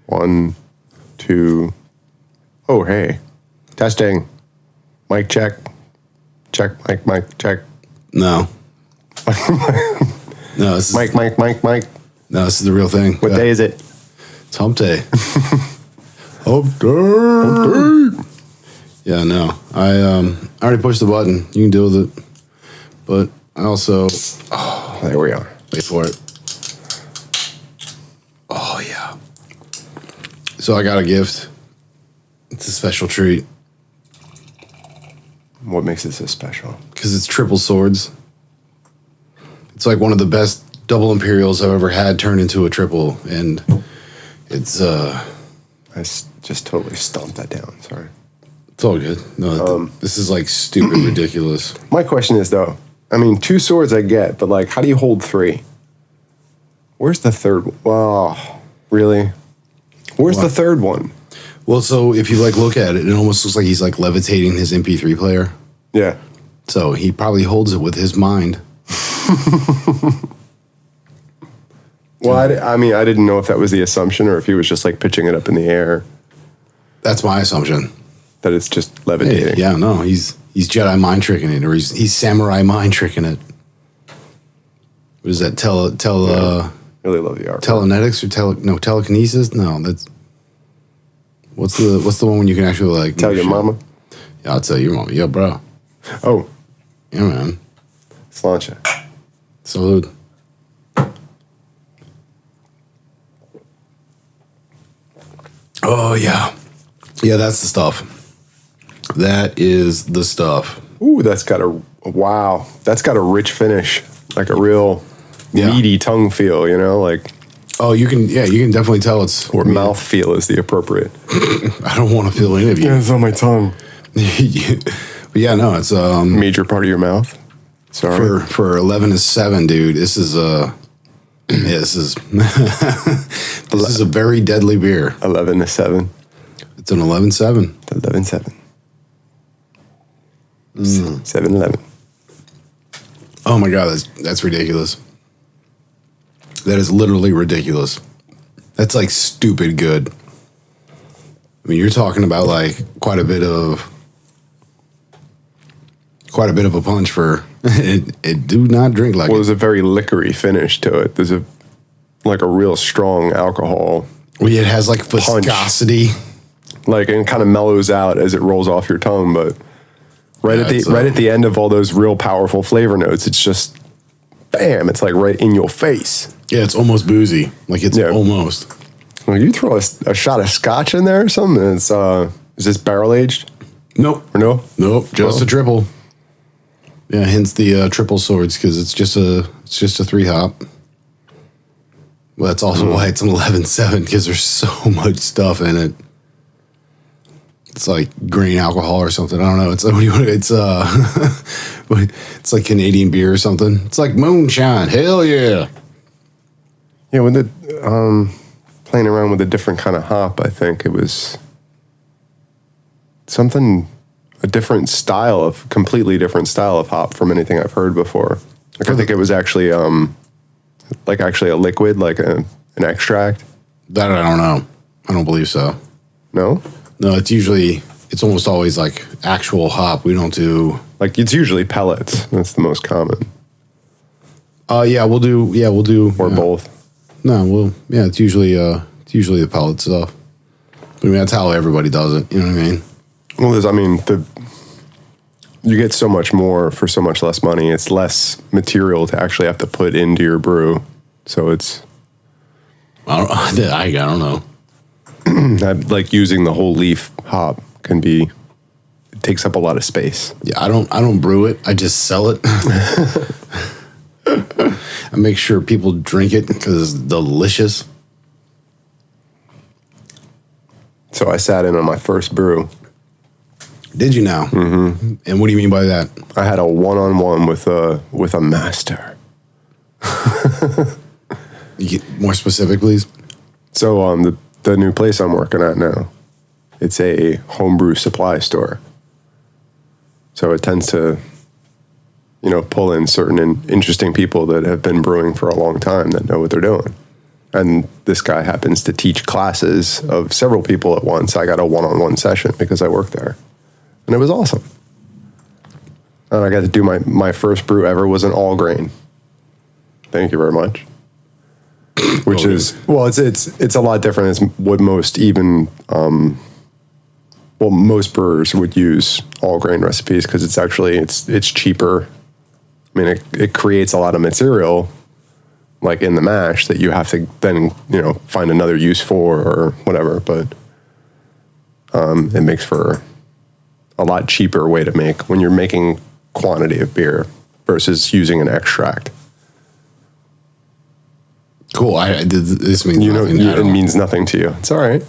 1, 2. Oh, hey. Testing. Mic check. Check, mic, check. No. No, this is... Mic. No, this is the real thing. What day is it? It's hump day. Hump day. Yeah, no. I already pushed the button. You can deal with it. But I also... Oh, there we are. Wait for it. Oh, yeah. So I got a gift. It's a special treat. What makes it so special? Because it's triple swords. It's like one of the best double Imperials I've ever had turned into a triple. And it's... I just totally stomped that down. Sorry. It's all good. No, this is like stupid ridiculous. My question is, though, I mean, 2 swords I get, but like, how do you hold 3? Where's the third one? Oh, really? Where's the third one? Well, so if you like look at it, it almost looks like he's like levitating his MP3 player. Yeah. So he probably holds it with his mind. Well, I mean, I didn't know if that was the assumption or if he was just like pitching it up in the air. That's my assumption. That it's just levitating. Hey, yeah, no, he's Jedi mind tricking it, or he's samurai mind tricking it. What is that? Really love the art. Telenetics or telekinesis? No, that's what's the one when you can actually like tell your mama? Yeah, I'll tell your mama. Yeah, bro. Oh. Yeah, man. Sláinte. Salute. Oh, yeah. Yeah, that's the stuff. That is the stuff. Ooh, that's got a rich finish. Like a real meaty tongue feel, you know? Like, oh, you can definitely tell it's... Or mouth feel is the appropriate. I don't want to feel any of you. Yeah, it's on my tongue. But yeah, no, it's... Major part of your mouth? Sorry. For 11 is 7, dude, this is this is a very deadly beer. 11 to 7. It's an 11-7. 11-7. 7-11. Oh my God, that's ridiculous. That is literally ridiculous. That's like stupid good. I mean, you're talking about like quite a bit of a punch for it. Do not drink like. Well, there's a very liquory finish to it. There's a real strong alcohol. Well, yeah, it has like viscosity. Like, and kind of mellows out as it rolls off your tongue, but right at the end of all those real powerful flavor notes, it's just bam, it's like right in your face. Yeah, it's almost boozy. Like it's almost. Well, you throw a shot of scotch in there or something, and it's is this barrel aged? Nope. Or no? Nope, just a triple. Yeah, hence the triple swords, because it's just a 3-hop. Well, that's also why it's an 11-7, because there's so much stuff in it. It's like grain alcohol or something. I don't know. It's it's like Canadian beer or something. It's like moonshine. Hell yeah. Yeah, with the playing around with a different kind of hop, I think it was a completely different style of hop from anything I've heard before. Like, I think it was actually a liquid, like an extract. That I don't know. I don't believe so. No? No, it's almost always like actual hop. We don't do... Like, it's usually pellets. That's the most common. We'll do... Or both. No, it's usually the pellet stuff. I mean, that's how everybody does it. You know what I mean? Well, you get so much more for so much less money. It's less material to actually have to put into your brew. So it's... I don't know. Like, using the whole leaf hop it takes up a lot of space. Yeah, I don't brew it. I just sell it. I make sure people drink it because it's delicious. So I sat in on my first brew. Did you now? Mm-hmm. And what do you mean by that? I had a one-on-one with a master. You get more specific, please? So the new place I'm working at now, it's a homebrew supply store. So it tends to, pull in certain interesting people that have been brewing for a long time that know what they're doing. And this guy happens to teach classes of several people at once. I got a one-on-one session because I work there. And it was awesome. And I got to do my first brew ever was an all grain. Thank you very much. Which is, well, it's a lot different. It's what most most brewers would use all grain recipes because it's actually, it's cheaper. I mean, it creates a lot of material like in the mash that you have to then, find another use for or whatever. But it makes for a lot cheaper way to make when you're making quantity of beer versus using an extract. Cool. This means nothing. It means nothing to you. It's all right.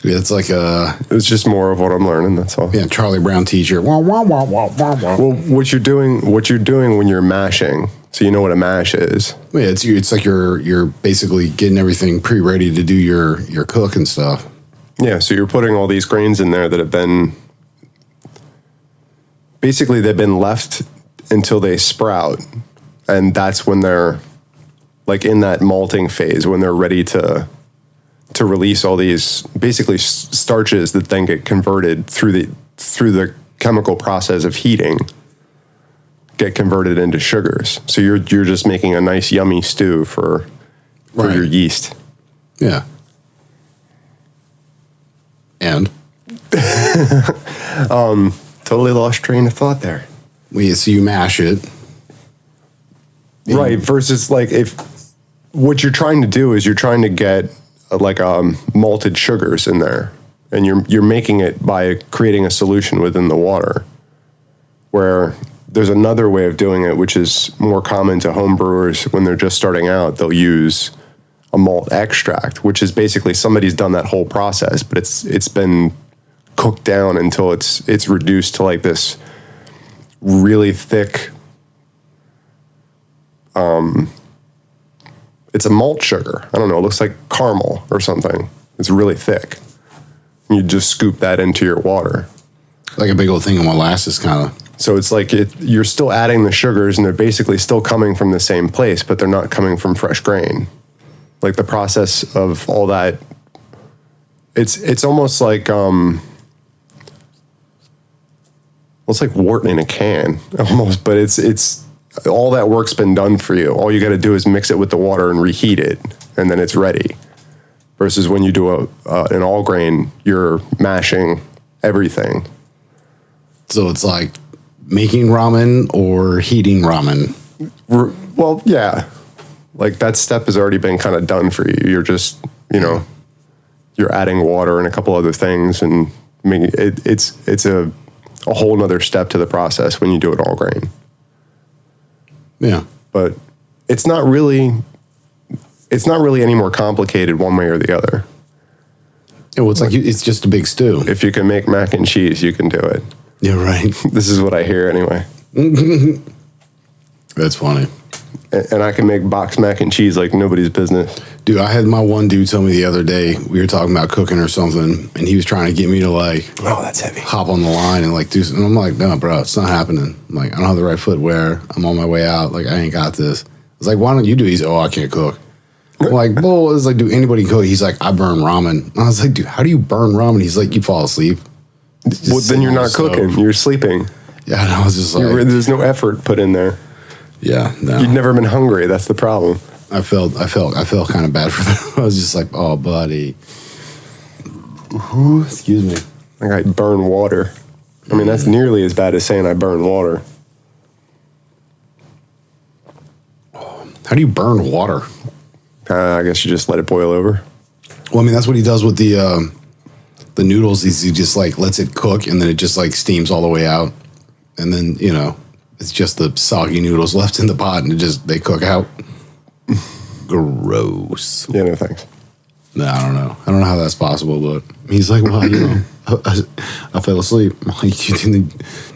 Yeah, it's like it's just more of what I'm learning. That's all. Yeah, Charlie Brown teacher. Wah, wah, wah, wah, wah, wah. Well, what you're doing when you're mashing. So you know what a mash is. Yeah, it's like you're basically getting everything pre-ready to do your cook and stuff. Yeah, so you're putting all these grains in there that have been basically they've been left until they sprout, and that's when they're like in that malting phase when they're ready to release all these basically starches that then get converted through the chemical process of heating, get converted into sugars. So you're just making a nice yummy stew for your yeast. Yeah. And totally lost train of thought there. Well, so you mash it. Right, versus like if what you're trying to do is you're trying to get like malted sugars in there, and you're making it by creating a solution within the water. Where there's another way of doing it, which is more common to home brewers when they're just starting out. They'll use a malt extract, which is basically somebody's done that whole process, but it's been cooked down until it's reduced to like this really thick. It's a malt sugar. I don't know. It looks like caramel or something. It's really thick. You just scoop that into your water. Like a big old thing of molasses, kind of. So it's like you're still adding the sugars, and they're basically still coming from the same place, but they're not coming from fresh grain. Like the process of all that, it's almost like it's like wort in a can almost, but it's all that work's been done for you. All you got to do is mix it with the water and reheat it, and then it's ready. Versus when you do an all grain, you're mashing everything. So it's like making ramen or heating ramen. Well, yeah. Like that step has already been kind of done for you. You're just, you're adding water and a couple other things, and it's a whole nother step to the process when you do it all grain. Yeah. But it's not really any more complicated one way or the other. Yeah, well, it's just a big stew. If you can make mac and cheese, you can do it. Yeah, right. This is what I hear anyway. That's funny. And I can make box mac and cheese like nobody's business. Dude, I had my one dude tell me the other day, we were talking about cooking or something, and he was trying to get me to oh, that's heavy. Hop on the line and do something. And I'm like, no, bro, it's not happening. I'm like, I don't have the right footwear. I'm on my way out. Like, I ain't got this. I was like, why don't you do it? He's like, oh, I can't cook. I'm like, well, it's like, do anybody cook? He's like, I burn ramen. And I was like, dude, how do you burn ramen? He's like, you fall asleep. Well, then you're not cooking. You're sleeping. Yeah, and I was just like, there's no effort put in there. Yeah, no. You've never been hungry. That's the problem. I felt kind of bad for them. I was just like, oh, buddy. Ooh, excuse me. Like I burn water. I mean, that's nearly as bad as saying I burn water. How do you burn water? I guess you just let it boil over. Well, I mean, that's what he does with the noodles. He just lets it cook, and then it just steams all the way out, and then it's just the soggy noodles left in the pot, and they cook out. Gross. Yeah, no thanks. No, I don't know. I don't know how that's possible, but he's like, well, I fell asleep. I'm like, you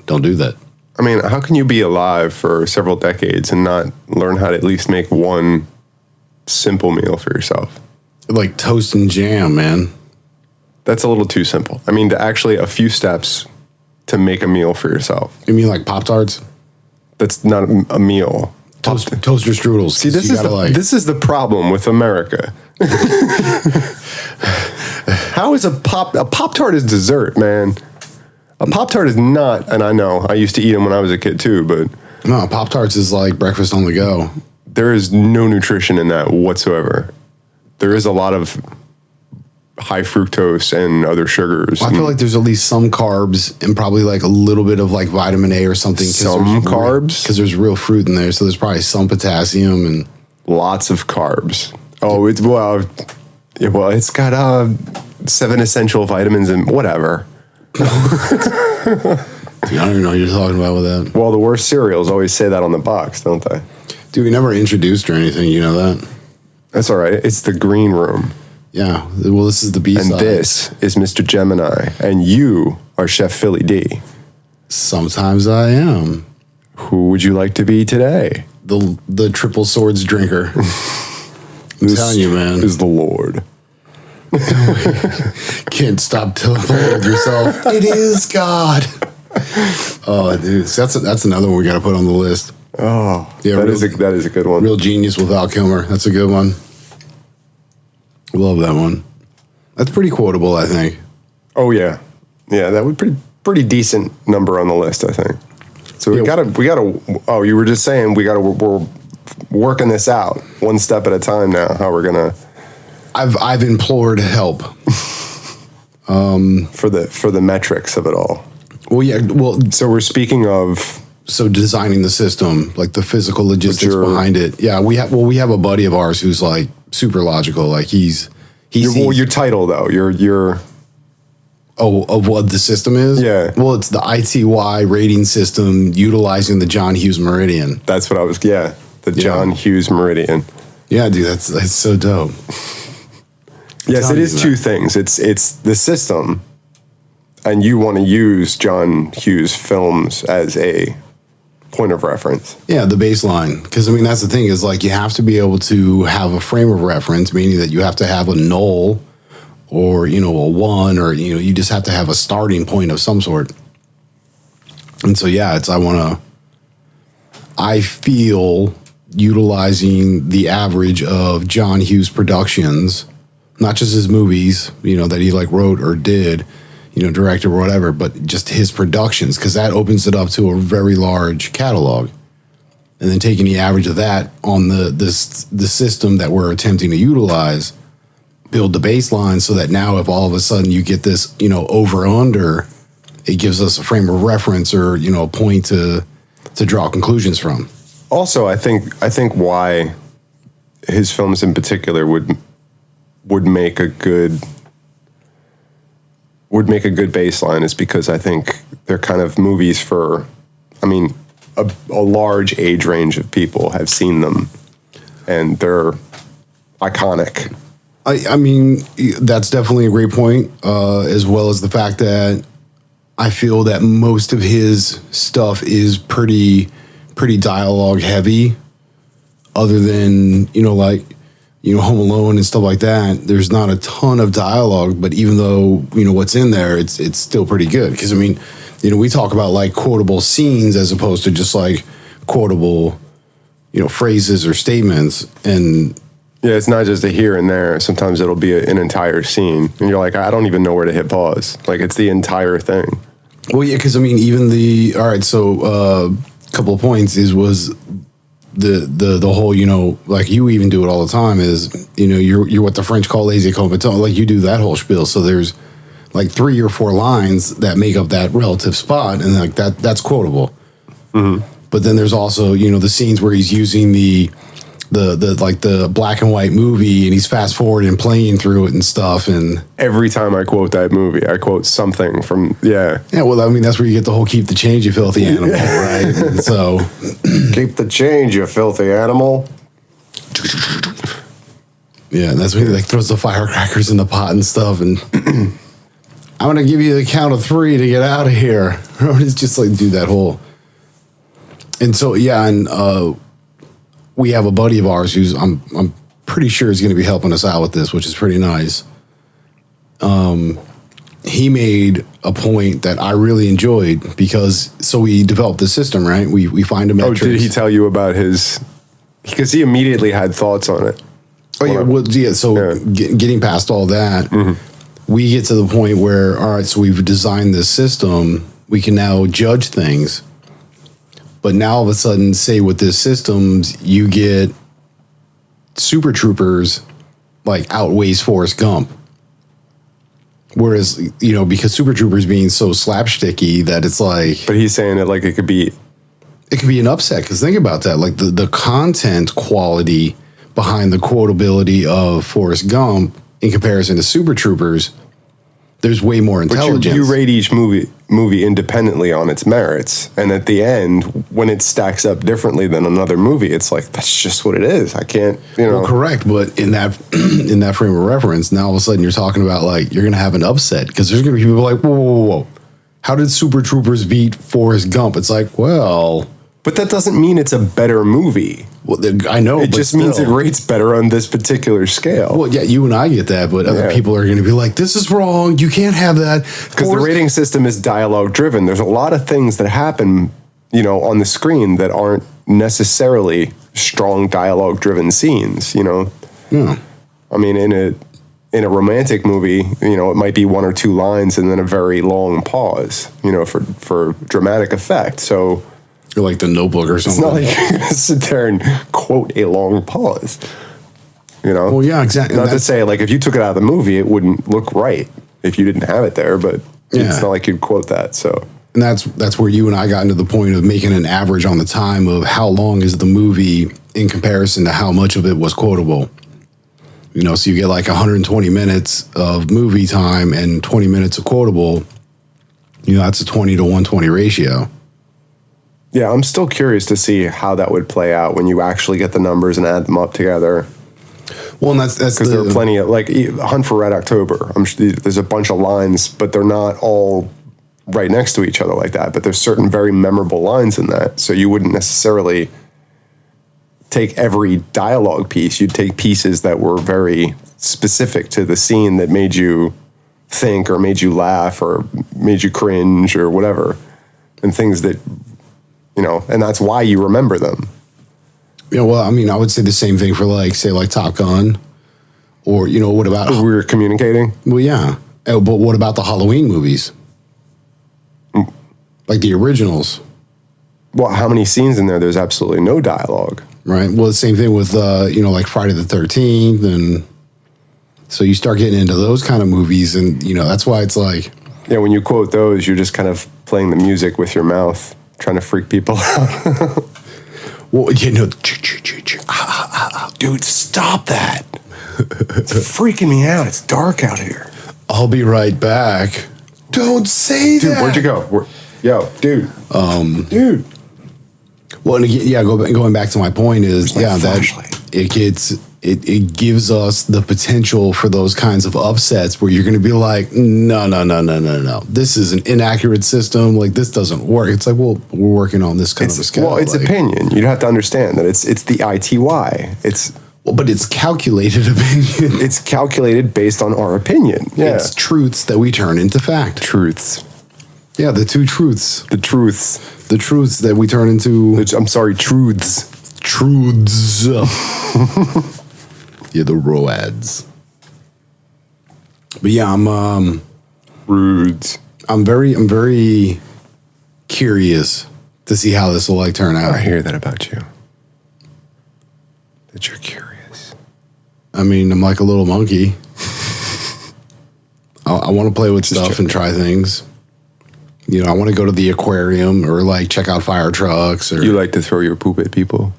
don't do that. I mean, how can you be alive for several decades and not learn how to at least make one simple meal for yourself? Like toast and jam, man. That's a little too simple. I mean, actually a few steps to make a meal for yourself. You mean like Pop-Tarts? That's not a meal. Toaster strudels. See, this is the problem with America. How is a Pop-Tart is dessert, man. A Pop-Tart is not, and I know, I used to eat them when I was a kid too, but... No, Pop-Tarts is like breakfast on the go. There is no nutrition in that whatsoever. There is a lot of high fructose and other sugars. I feel like there's at least some carbs and probably like a little bit of like vitamin A or something. Some carbs? Because there's real fruit in there, so there's probably some potassium and... Lots of carbs. Oh, it's got 7 essential vitamins and whatever. Dude, I don't even know what you're talking about with that. Well, the worst cereals always say that on the box, don't they? Dude, we never introduced or anything, you know that? That's all right. It's the Green Room. Yeah. Well, this is the B-side. And this is Mr. Gemini. And you are Chef Philly D. Sometimes I am. Who would you like to be today? The triple swords drinker. I'm telling you, man. Is the Lord. Can't stop telling yourself, it is God. Oh, dude. So that's another one we got to put on the list. Oh, yeah, that is a good one. Real Genius with Val Kilmer. That's a good one. Love that one. That's pretty quotable, I think. Oh yeah, yeah. That would pretty decent number on the list, I think. So we gotta. Oh, you were just saying we're working this out one step at a time now. How we're gonna. I've implored help. For the metrics of it all. Well, yeah. Well, so we're speaking of. So designing the system, like the physical logistics behind it. Yeah, we have a buddy of ours who's like super logical. Like he's your title though. You're of what the system is? Yeah. Well, it's the ITY rating system utilizing the John Hughes Meridian. That's what I was. Yeah, the John Hughes Meridian. Yeah, dude, that's so dope. Yes, it is two things. It's the system, and you want to use John Hughes films as a point of reference. Yeah, the baseline. Because, I mean, that's the thing is, like, you have to be able to have a frame of reference, meaning that you have to have a null or, a 1 or, you just have to have a starting point of some sort. And so, yeah, I feel utilizing the average of John Hughes productions, not just his movies, that he, like, wrote or did, director or whatever, but just his productions, because that opens it up to a very large catalog. And then taking the average of that on the system that we're attempting to utilize, build the baseline so that now if all of a sudden you get this, over under, it gives us a frame of reference or, a point to draw conclusions from. Also, I think why his films in particular would make a good baseline is because I think they're kind of movies for, a large age range of people have seen them, and they're iconic. I mean, that's definitely a great point, as well as the fact that I feel that most of his stuff is pretty dialogue heavy, other than, Home Alone and stuff like that. There's not a ton of dialogue, but even though, what's in there, it's still pretty good. Because, we talk about like quotable scenes as opposed to just like quotable, phrases or statements. And yeah, it's not just a here and there. Sometimes it'll be an entire scene. And you're like, I don't even know where to hit pause. Like, it's the entire thing. Well, yeah, because, even all right, so a couple of points was the whole, like you even do it all the time is, you're what the French call laissez combattant, like you do that whole spiel. So there's like 3 or 4 lines that make up that relative spot, and like that's quotable. Mm-hmm. But then there's also, the scenes where he's using the like the black and white movie and he's fast forward and playing through it and stuff. And every time I quote that movie, I quote something from, yeah. Yeah, well, that's where you get the whole keep the change, you filthy animal, right? And so keep the change, you filthy animal. Yeah, and that's when he like throws the firecrackers in the pot and stuff. And I'm going to give you the count of 3 to get out of here. It's just like do that whole. And so, yeah, and we have a buddy of ours who's I'm pretty sure is going to be helping us out with this, which is pretty nice. He made a point that I really enjoyed because we developed the system, right? We find a metrics. Oh, did he tell you about his Because he immediately had thoughts on it. Oh yeah, well, yeah. So getting past all that, we get to the point where, all right, so we've designed this system. We can now judge things. But now all of a sudden, say with this systems, you get Super Troopers like outweighs Forrest Gump. Whereas, because Super Troopers being so slapsticky that it's like. But he's saying that like it could be an upset, because think about that. Like the content quality behind the quotability of Forrest Gump in comparison to Super Troopers, there's way more intelligence. But you rate each movie independently on its merits, and at the end, when it stacks up differently than another movie, it's like that's just what it is. I can't, Well, correct, but in that in that frame of reference, now all of a sudden you're talking about like you're going to have an upset because there's going to be people like, whoa, how did Super Troopers beat Forrest Gump? It's like, well. But that doesn't mean it's a better movie. Well, I know. It just means it rates better on this particular scale. Well, yeah, you and I get that, but other people are going to be like, this is wrong. You can't have that. Because the rating system is dialogue driven. There's a lot of things that happen, on the screen that aren't necessarily strong dialogue driven scenes, Yeah. I mean, in a romantic movie, it might be one or two lines and then a very long pause, for dramatic effect. So... Or like The Notebook or something. It's not like you're going to sit there and quote a long pause. Well, yeah, exactly. Not to say, like, if you took it out of the movie, it wouldn't look right if you didn't have it there, but it's not like you'd quote that, so. And that's where you and I got into the point of making an average on the time of how long is the movie in comparison to how much of it was quotable. So you get like 120 minutes of movie time and 20 minutes of quotable. That's a 20 to 120 ratio. Yeah, I'm still curious to see how that would play out when you actually get the numbers and add them up together. Well, and that's because there are plenty of, like, Hunt for Red October. I'm sure there's a bunch of lines, but they're not all right next to each other like that. But there's certain very memorable lines in that, so you wouldn't necessarily take every dialogue piece. You'd take pieces that were very specific to the scene that made you think or made you laugh or made you cringe or whatever, and things that. And that's why you remember them. Well, I mean, I would say the same thing for like Top Gun, or what about we were communicating? Well, yeah, but what about the Halloween movies, like the originals? Well, how many scenes in there? There's absolutely no dialogue. Right. Well, the same thing with like Friday the 13th, and so you start getting into those kind of movies, and that's why it's like when you quote those, you're just kind of playing the music with your mouth. Trying to freak people out. Well, dude, stop that. It's freaking me out. It's dark out here. I'll be right back. Don't say dude, that. Where'd you go? Dude. Dude. Well, and again, going back to my point is, that it gives us the potential for those kinds of upsets where you're going to be like, no. This is an inaccurate system. Like, this doesn't work. It's like, well, we're working on this kind of a scale. Well, it's opinion. You'd have to understand that it's the ITY. But it's calculated opinion. It's calculated based on our opinion. Yeah. It's truths that we turn into fact. Truths. Yeah, the two truths. The truths. The truths that we turn into... truths. Truths. Yeah, the roads. But yeah, I'm Rudes. I'm very curious to see how this will turn out. I hear that about you. That you're curious. I mean, I'm like a little monkey. I want to play with stuff and try things. I want to go to the aquarium or check out fire trucks. Or you like to throw your poop at people?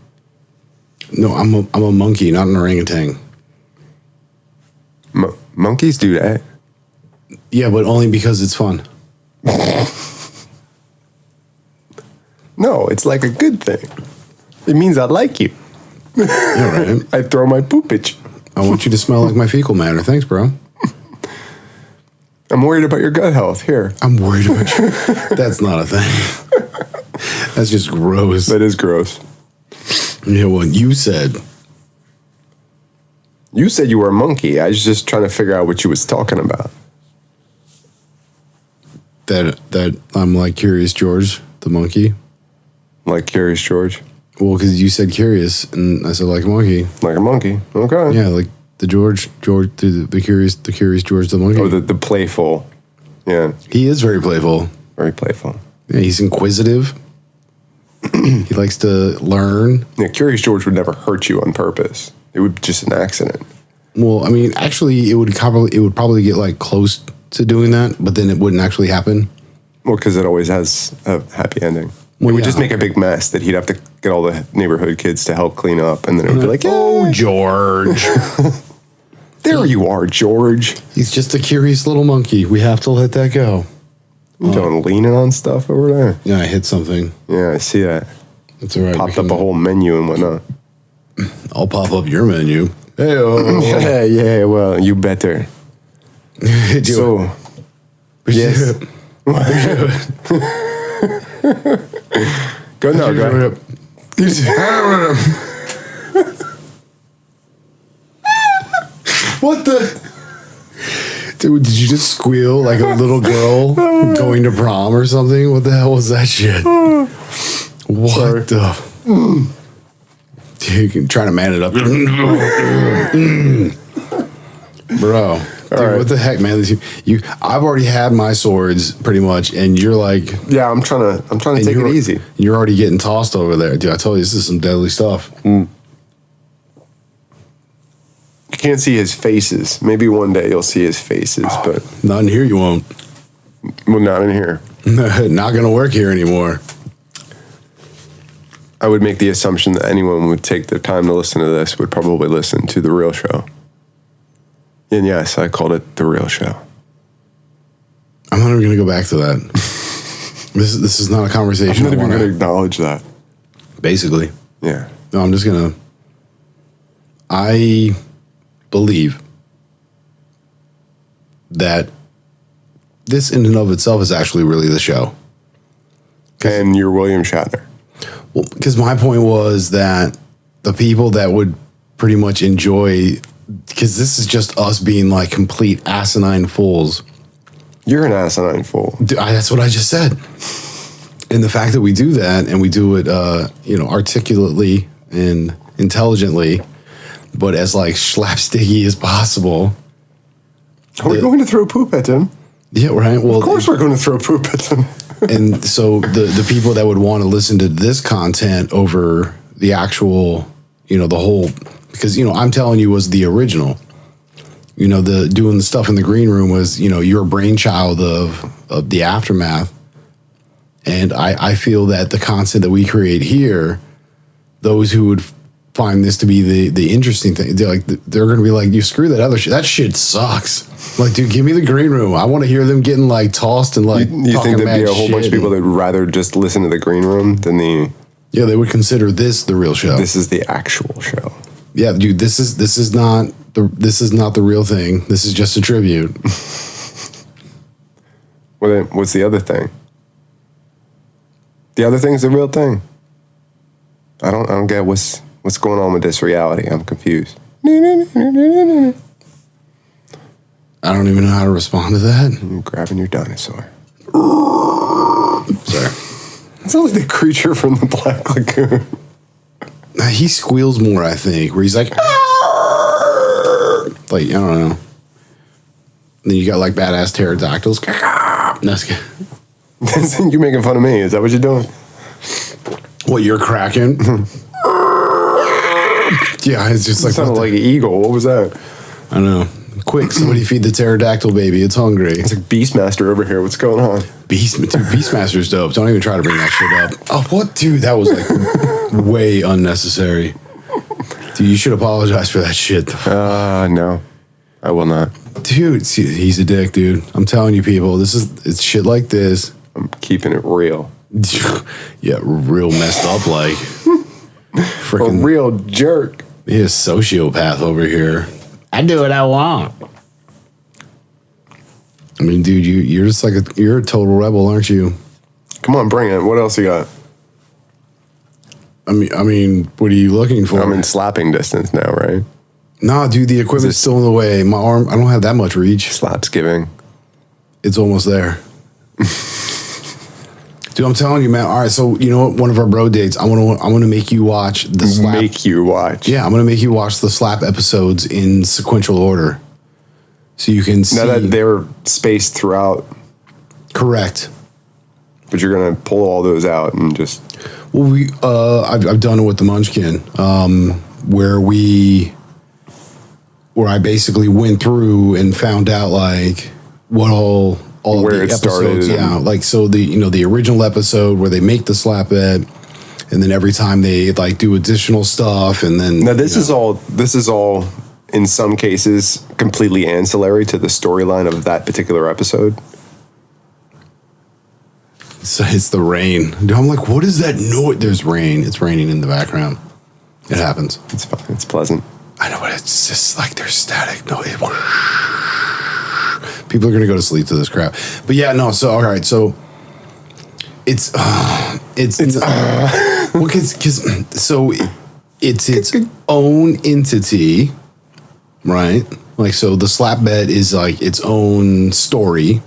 No, I'm a monkey, not an orangutan. Monkeys do that. Yeah, but only because it's fun. No, it's like a good thing. It means I like you. Yeah, right. I throw my poop at you. I want you to smell like my fecal matter. Thanks, bro. I'm worried about your gut health. Here. I'm worried about you. That's not a thing. That's just gross. That is gross. Yeah, well, you said you were a monkey. I was just trying to figure out what you was talking about. That I'm like Curious George, the monkey. Like Curious George? Well, because you said curious, and I said like a monkey. Like a monkey. Okay. Yeah, like the the curious George the monkey. Oh, the playful. Yeah. He is very playful. Very playful. Yeah, he's inquisitive. He likes to learn. Yeah, Curious George would never hurt you on purpose. It would be just an accident. Well, I mean, actually, it would probably get like close to doing that, but then it wouldn't actually happen. Well, because it always has a happy ending. Well, it would just make a big mess that he'd have to get all the neighborhood kids to help clean up, and then it would be like, oh, George. There you are, George. He's just a curious little monkey. We have to let that go. You doing leaning on stuff over there? Yeah, I hit something. Yeah, I see that. That's all right. Popped up a whole menu and whatnot. I'll pop up your menu. Hey, yeah, well, you better. So, yes. Go now, go. What the? Dude, did you just squeal like a little girl going to prom or something? What the hell was that shit? What Sorry. the? Dude, you can try to man it up. Bro. Dude, right. What the heck, man? I've already had my swords pretty much, and you're like, Yeah, I'm trying to take it easy. You're already getting tossed over there, dude. I told you this is some deadly stuff. You can't see his faces. Maybe one day you'll see his faces, but Not in here, you won't. well, not in here. Not gonna work here anymore. I would make the assumption that anyone would take the time to listen to this would probably listen to The Real Show. And yes, I called it The Real Show. I'm not even gonna go back to that. This is not a conversation. I'm not even going to acknowledge that. Basically, Yeah. no. I'm just gonna. I believe that this in and of itself is actually really the show. And you're William Shatner. Well, because my point was that the people that would pretty much enjoy, because this is just us being like complete asinine fools. You're an asinine fool. That's what I just said. And the fact that we do that and we do it, articulately and intelligently, but as like slapsticky as possible. Are we going to throw poop at him? Yeah, right. Well, Of course we're going to throw poop at him. and so the people that would want to listen to this content over the actual, the whole, because I'm telling you was the original. The doing the stuff in the green room was your brainchild of the aftermath, and I feel that the content that we create here, those who would find this to be the interesting thing, they're going to be like, you screw that other shit. That shit sucks. Like, dude, give me the green room. I want to hear them getting like tossed and like. You think there'd be a whole bunch of people that would rather just listen to the green room than the? Yeah, they would consider this the real show. This is the actual show. Yeah, dude, this is not the real thing. This is just a tribute. Well, then what's the other thing? The other thing's the real thing. I don't get what's going on with this reality. I'm confused. I don't even know how to respond to that. You're grabbing your dinosaur. Sorry. It sounds like the creature from the Black Lagoon. He squeals more, I think, where he's like, like, I don't know. Then you got like badass pterodactyls. That's good. You're making fun of me. Is that what you're doing? What, you're cracking? Yeah, it's just It like, sounded like an eagle. What was that? I don't know. Quick, somebody feed the pterodactyl baby. It's hungry. It's like Beastmaster over here. What's going on? Beastmaster's dope. Don't even try to bring that shit up. Oh, what? Dude, that was like way unnecessary. Dude, you should apologize for that shit. No. I will not. Dude, he's a dick, dude. I'm telling you, people, it's shit like this. I'm keeping it real. Yeah, real messed up, like. A Freaking real jerk. he is sociopath over here. I do what I want. I mean, dude, you're just like you're a total rebel, aren't you? Come on, bring it. What else you got? I mean, what are you looking for? I'm in slapping distance now, right? Nah, dude, the equipment's still in the way. My arm, I don't have that much reach. Slaps giving. It's almost there. Dude, I'm telling you, man. All right, so you know what? One of our bro dates, I want to make you watch the slap. Make you watch. Yeah, I'm going to make you watch the slap episodes in sequential order, so you can see. Now that they were spaced throughout. Correct. But you're gonna pull all those out and just. Well, I've done it with the Munchkin, where I basically went through and found out like what all where of the it episodes. started. Yeah, like so the original episode where they make the slap bed, and then every time they like do additional stuff, and then Now this is all in some cases completely ancillary to the storyline of that particular episode. So it's the rain. Dude, I'm like, what is that noise? There's rain. It's raining in the background. It happens. It's fun. It's pleasant. I know, but it's just like there's static. No, people are gonna go to sleep to this crap. But yeah, no. So all right, so it's well, because so it's its own entity, right? Like so, the slap bet is like its own story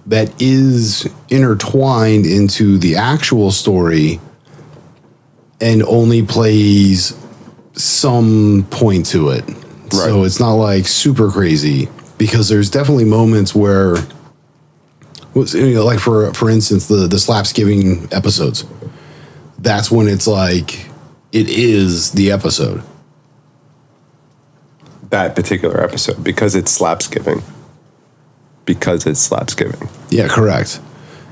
that is intertwined into the actual story and only plays some point to it. Right. So it's not like super crazy because there's definitely moments where, like for instance, the Slapsgiving episodes, that's when it's like, it is the episode. That particular episode, because it's Slapsgiving. Because it's Slapsgiving. Yeah, correct.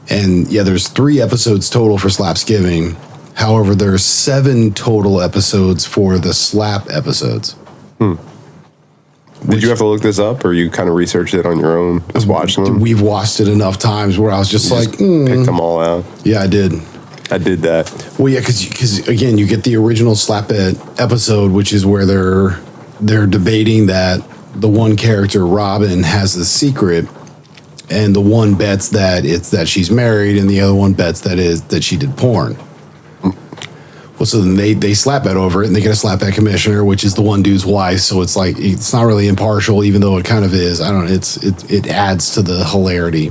And yeah, there's 3 episodes total for Slapsgiving. However, there's 7 total episodes for the slap episodes. Did you have to look this up, or you kind of researched it on your own? Just watching them? We've watched it enough times where I was just like, picked them all out. Yeah, I did. I did that. Well, yeah, because again, you get the original slap episode, which is where they're debating that the one character, Robin, has a secret, and the one bets that it's that she's married, and the other one bets that she did porn. Well, so then they slap bet over it, and they get a slap bet commissioner, which is the one dude's wife. So it's like it's not really impartial, even though it kind of is. I don't know. It adds to the hilarity.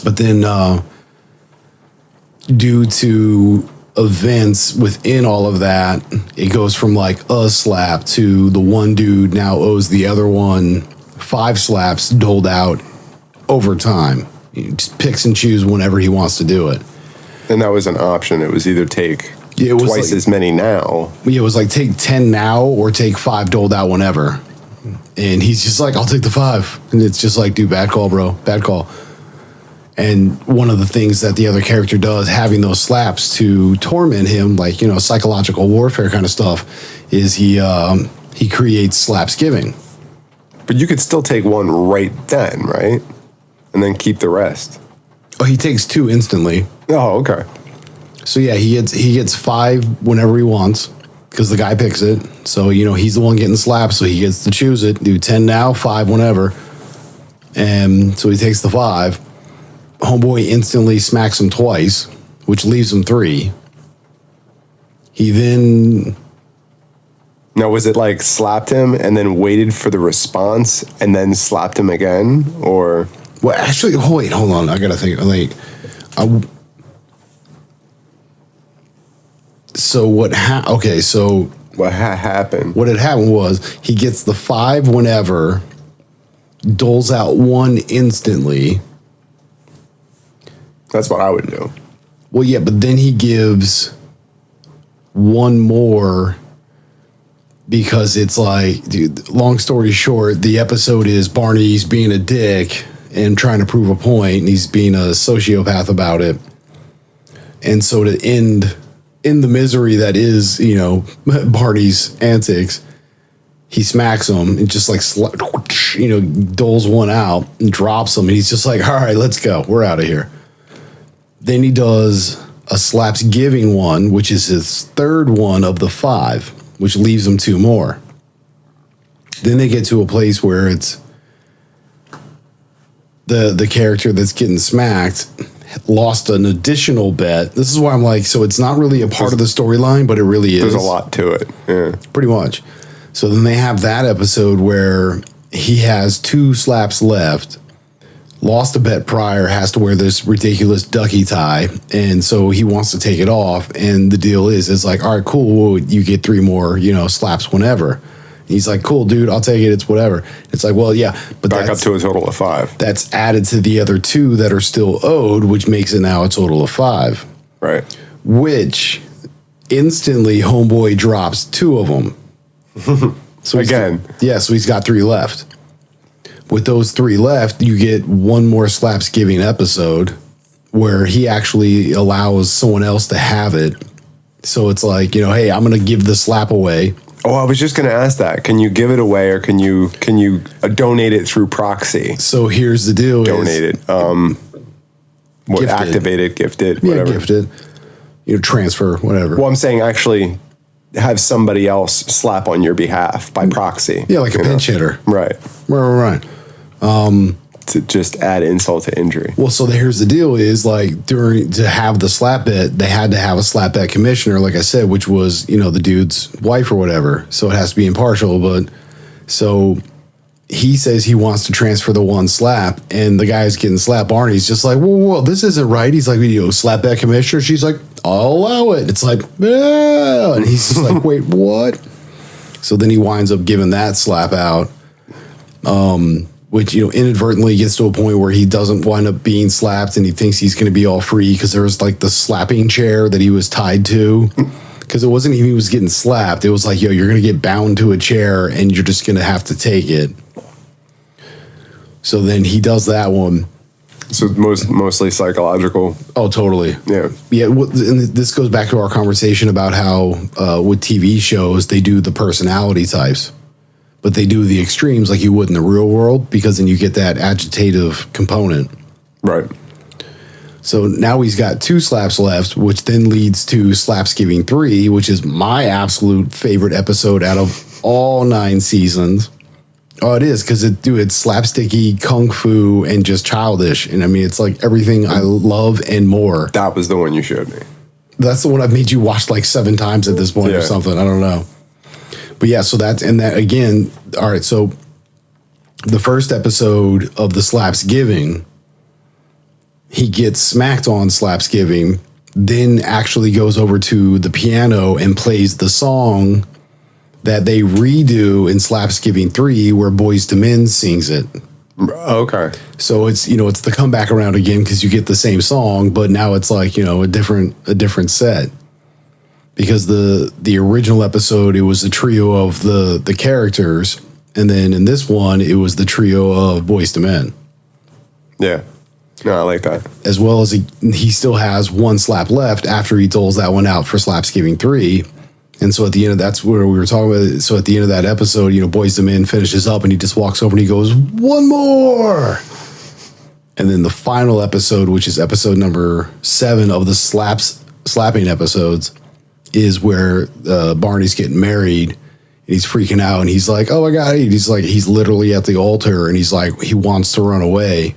But then, due to events within all of that, it goes from like a slap to the one dude now owes the other one 5 slaps doled out over time. He just picks and chooses whenever he wants to do it. And that was an option. It was either take twice as many now. Yeah, it was like take 10 now or take 5 doled out whenever. And he's just like, I'll take the 5. And it's just like, dude, bad call, bro. Bad call. And one of the things that the other character does, having those slaps to torment him, like, psychological warfare kind of stuff, is he creates Slapsgiving. But you could still take one right then, right? And then keep the rest. Oh, he takes 2 instantly. Oh, okay. So yeah, he gets 5 whenever he wants because the guy picks it. So he's the one getting slapped, so he gets to choose it. Do 10 now, 5 whenever, and so he takes the 5. Homeboy instantly smacks him twice, which leaves him 3. He then. Now, was it like slapped him and then waited for the response and then slapped him again, or? Well, actually, hold on. I gotta think. So what? So what happened? What had happened was he gets the 5 whenever, doles out 1 instantly. That's what I would do. Well, yeah, but then he gives 1 more. Because it's like, dude, long story short, the episode is Barney's being a dick and trying to prove a point, and he's being a sociopath about it. And so to end the misery that is, Barney's antics, he smacks him and just like, doles 1 out and drops him. And he's just like, all right, let's go. We're out of here. Then he does a Slapsgiving one, which is his 3rd one of the 5. Which leaves them 2 more. Then they get to a place where it's the character that's getting smacked lost an additional bet. This is why I'm like, so it's not really a part of the storyline, but it really is. There's a lot to it. Yeah. Pretty much. So then they have that episode where he has 2 slaps left, lost a bet prior, has to wear this ridiculous ducky tie, and so he wants to take it off. And the deal is, it's like, all right, cool, well, you get 3 more, slaps whenever. He's like, cool, dude, I'll take it. It's whatever. It's like, well, yeah, but back up to a total of 5. That's added to the other 2 that are still owed, which makes it now a total of 5. Right. Which instantly homeboy drops 2 of them. So again, so he's got 3 left. With those 3 left, you get 1 more slaps giving episode where he actually allows someone else to have it. So it's like, hey, I'm going to give the slap away. Oh, I was just going to ask that. Can you give it away, or can you donate it through proxy? So here's the deal: donate it, activate it, gift it, whatever. Yeah, gift it, transfer, whatever. Well, I'm saying actually have somebody else slap on your behalf by proxy. Yeah, like a pinch hitter. Right. To just add insult to injury. Well, so here's the deal: is like to have the slap bet, they had to have a slap bet commissioner, like I said, which was the dude's wife or whatever. So it has to be impartial. But so he says he wants to transfer the 1 slap, and the guy who's getting slapped, Barney's just like, whoa, this isn't right. He's like, slap bet commissioner. She's like, I'll allow it. It's like, yeah, and he's just like, wait, what? So then he winds up giving that slap out. Which, inadvertently gets to a point where he doesn't wind up being slapped, and he thinks he's going to be all free because there was like the slapping chair that he was tied to. Because it wasn't even he was getting slapped. It was like, you're going to get bound to a chair and you're just going to have to take it. So then he does that one. So mostly psychological. Oh, totally. Yeah. Yeah. And this goes back to our conversation about how with TV shows, they do the personality types. But they do the extremes like you would in the real world, because then you get that agitative component. Right. So now he's got 2 slaps left, which then leads to Slapsgiving 3, which is my absolute favorite episode out of all 9 seasons. Oh, it is, because it's slapsticky, kung fu, and just childish. And I mean, it's like everything I love and more. That was the one you showed me. That's the one I've made you watch like 7 times at this point or something. I don't know. But yeah, so that again, all right, so the first episode of the Slapsgiving, he gets smacked on Slapsgiving, then actually goes over to the piano and plays the song that they redo in Slapsgiving 3 where Boyz II Men sings it. Okay. So it's, it's the comeback around again because you get the same song, but now it's like, a different set. Because the original episode, it was a trio of the characters, and then in this one, it was the trio of Boyz II Men. Yeah. No, I like that. As well as he still has 1 slap left after he doles that one out for Slapsgiving 3. And so at the end of that's where we were talking about. So at the end of that episode, Boyz II Men finishes up and he just walks over and he goes, 1 more. And then the final episode, which is episode number 7 of the slapping episodes, is where Barney's getting married and he's freaking out and he's like, oh my God, he's literally at the altar and he's like, he wants to run away.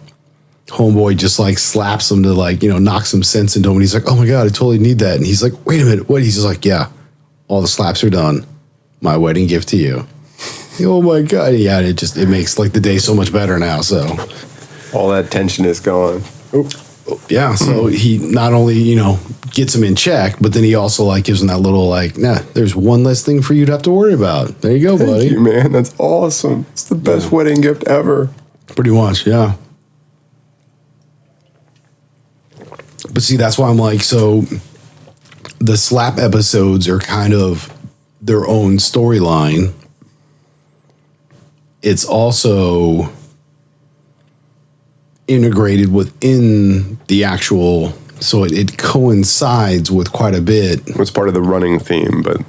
Homeboy just like slaps him to like, knock some sense into him. And he's like, oh my God, I totally need that. And he's like, wait a minute, what? He's just like, yeah, all the slaps are done. My wedding gift to you. Oh my God. Yeah. It makes like the day so much better now. So all that tension is gone. Oop. Yeah, so he not only, gets him in check, but then he also like gives him that little like, nah, there's one less thing for you to have to worry about. There you go, buddy. Thank you, man. That's awesome. It's the best wedding gift ever. Pretty much, yeah. But see, that's why I'm like, so the slap episodes are kind of their own storyline. It's also integrated within the actual, so it coincides with quite a bit. It's part of the running theme, but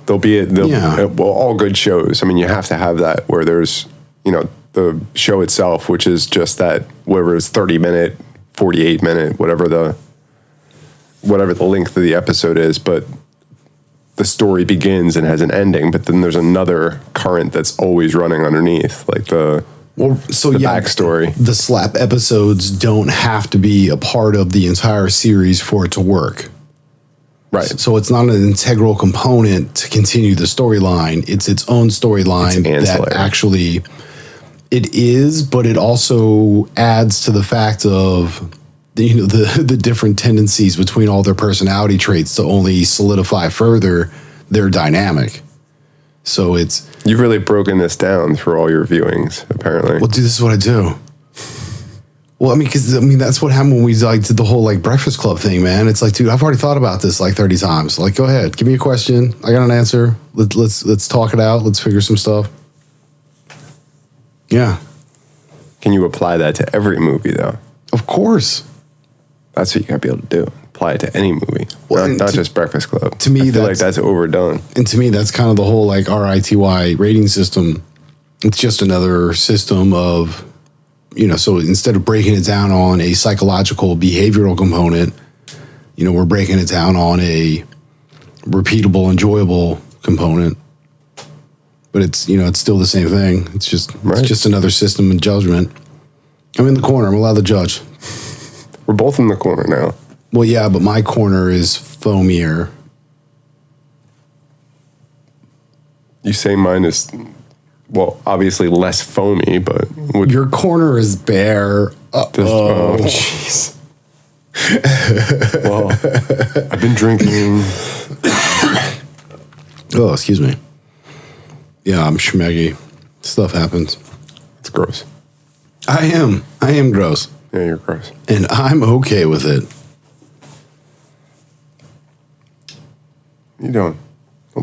all good shows. I mean, you have to have that where there's, the show itself, which is just that, whether it's 30-minute, 48-minute, whatever the length of the episode is, but the story begins and has an ending, but then there's another current that's always running underneath, like the backstory. The slap episodes don't have to be a part of the entire series for it to work. Right. So it's not an integral component to continue the storyline. It's its own storyline that actually It is, but it also adds to the fact of the different tendencies between all their personality traits to only solidify further their dynamic. So it's You've really broken this down for all your viewings, apparently. well, dude, this is what I do. Well, because that's what happened when we like did the whole like Breakfast Club thing, man. It's like, dude, I've already thought about this like 30 times. Like, go ahead, give me a question. I got an answer. Let's talk it out. Let's figure some stuff. Yeah, Can you apply that to every movie, though? of course. That's what you gotta be able to do. Apply it to any movie, Well, not just Breakfast Club. to me, I feel like that's- that's overdone. And to me, that's kind of the whole like RITY rating system. It's just another system of, so instead of breaking it down on a psychological behavioral component, we're breaking it down on a repeatable, enjoyable component. But it's, it's still the same thing. It's just, Right. it's just another system of judgment. I'm in the corner. I'm allowed to judge. We're both in the corner now. Well, yeah, but my corner is foamier. You say mine is, well, obviously less foamy, but would Your corner is bare. oh, jeez. Well, I've been drinking. Oh, excuse me. Yeah, I'm schmeggy. Stuff happens. It's gross. I am gross. Yeah, you're gross. And I'm okay with it. You don't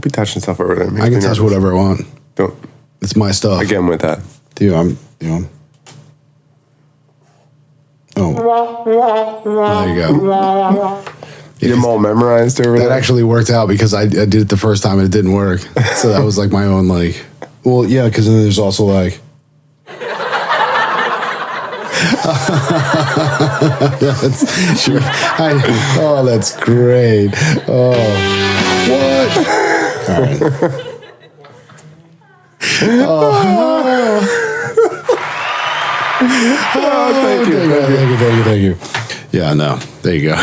be touching stuff over there. I can touch whatever I want. Don't. It's my stuff. Again with that. Dude, Oh. There you go. You get them all memorized over That there? actually worked out because I did it the first time and it didn't work. So that was like my own like, well, yeah, because then there's also like, that's sure. That's great. Oh, what? All right. Thank you. Yeah, no, there you go.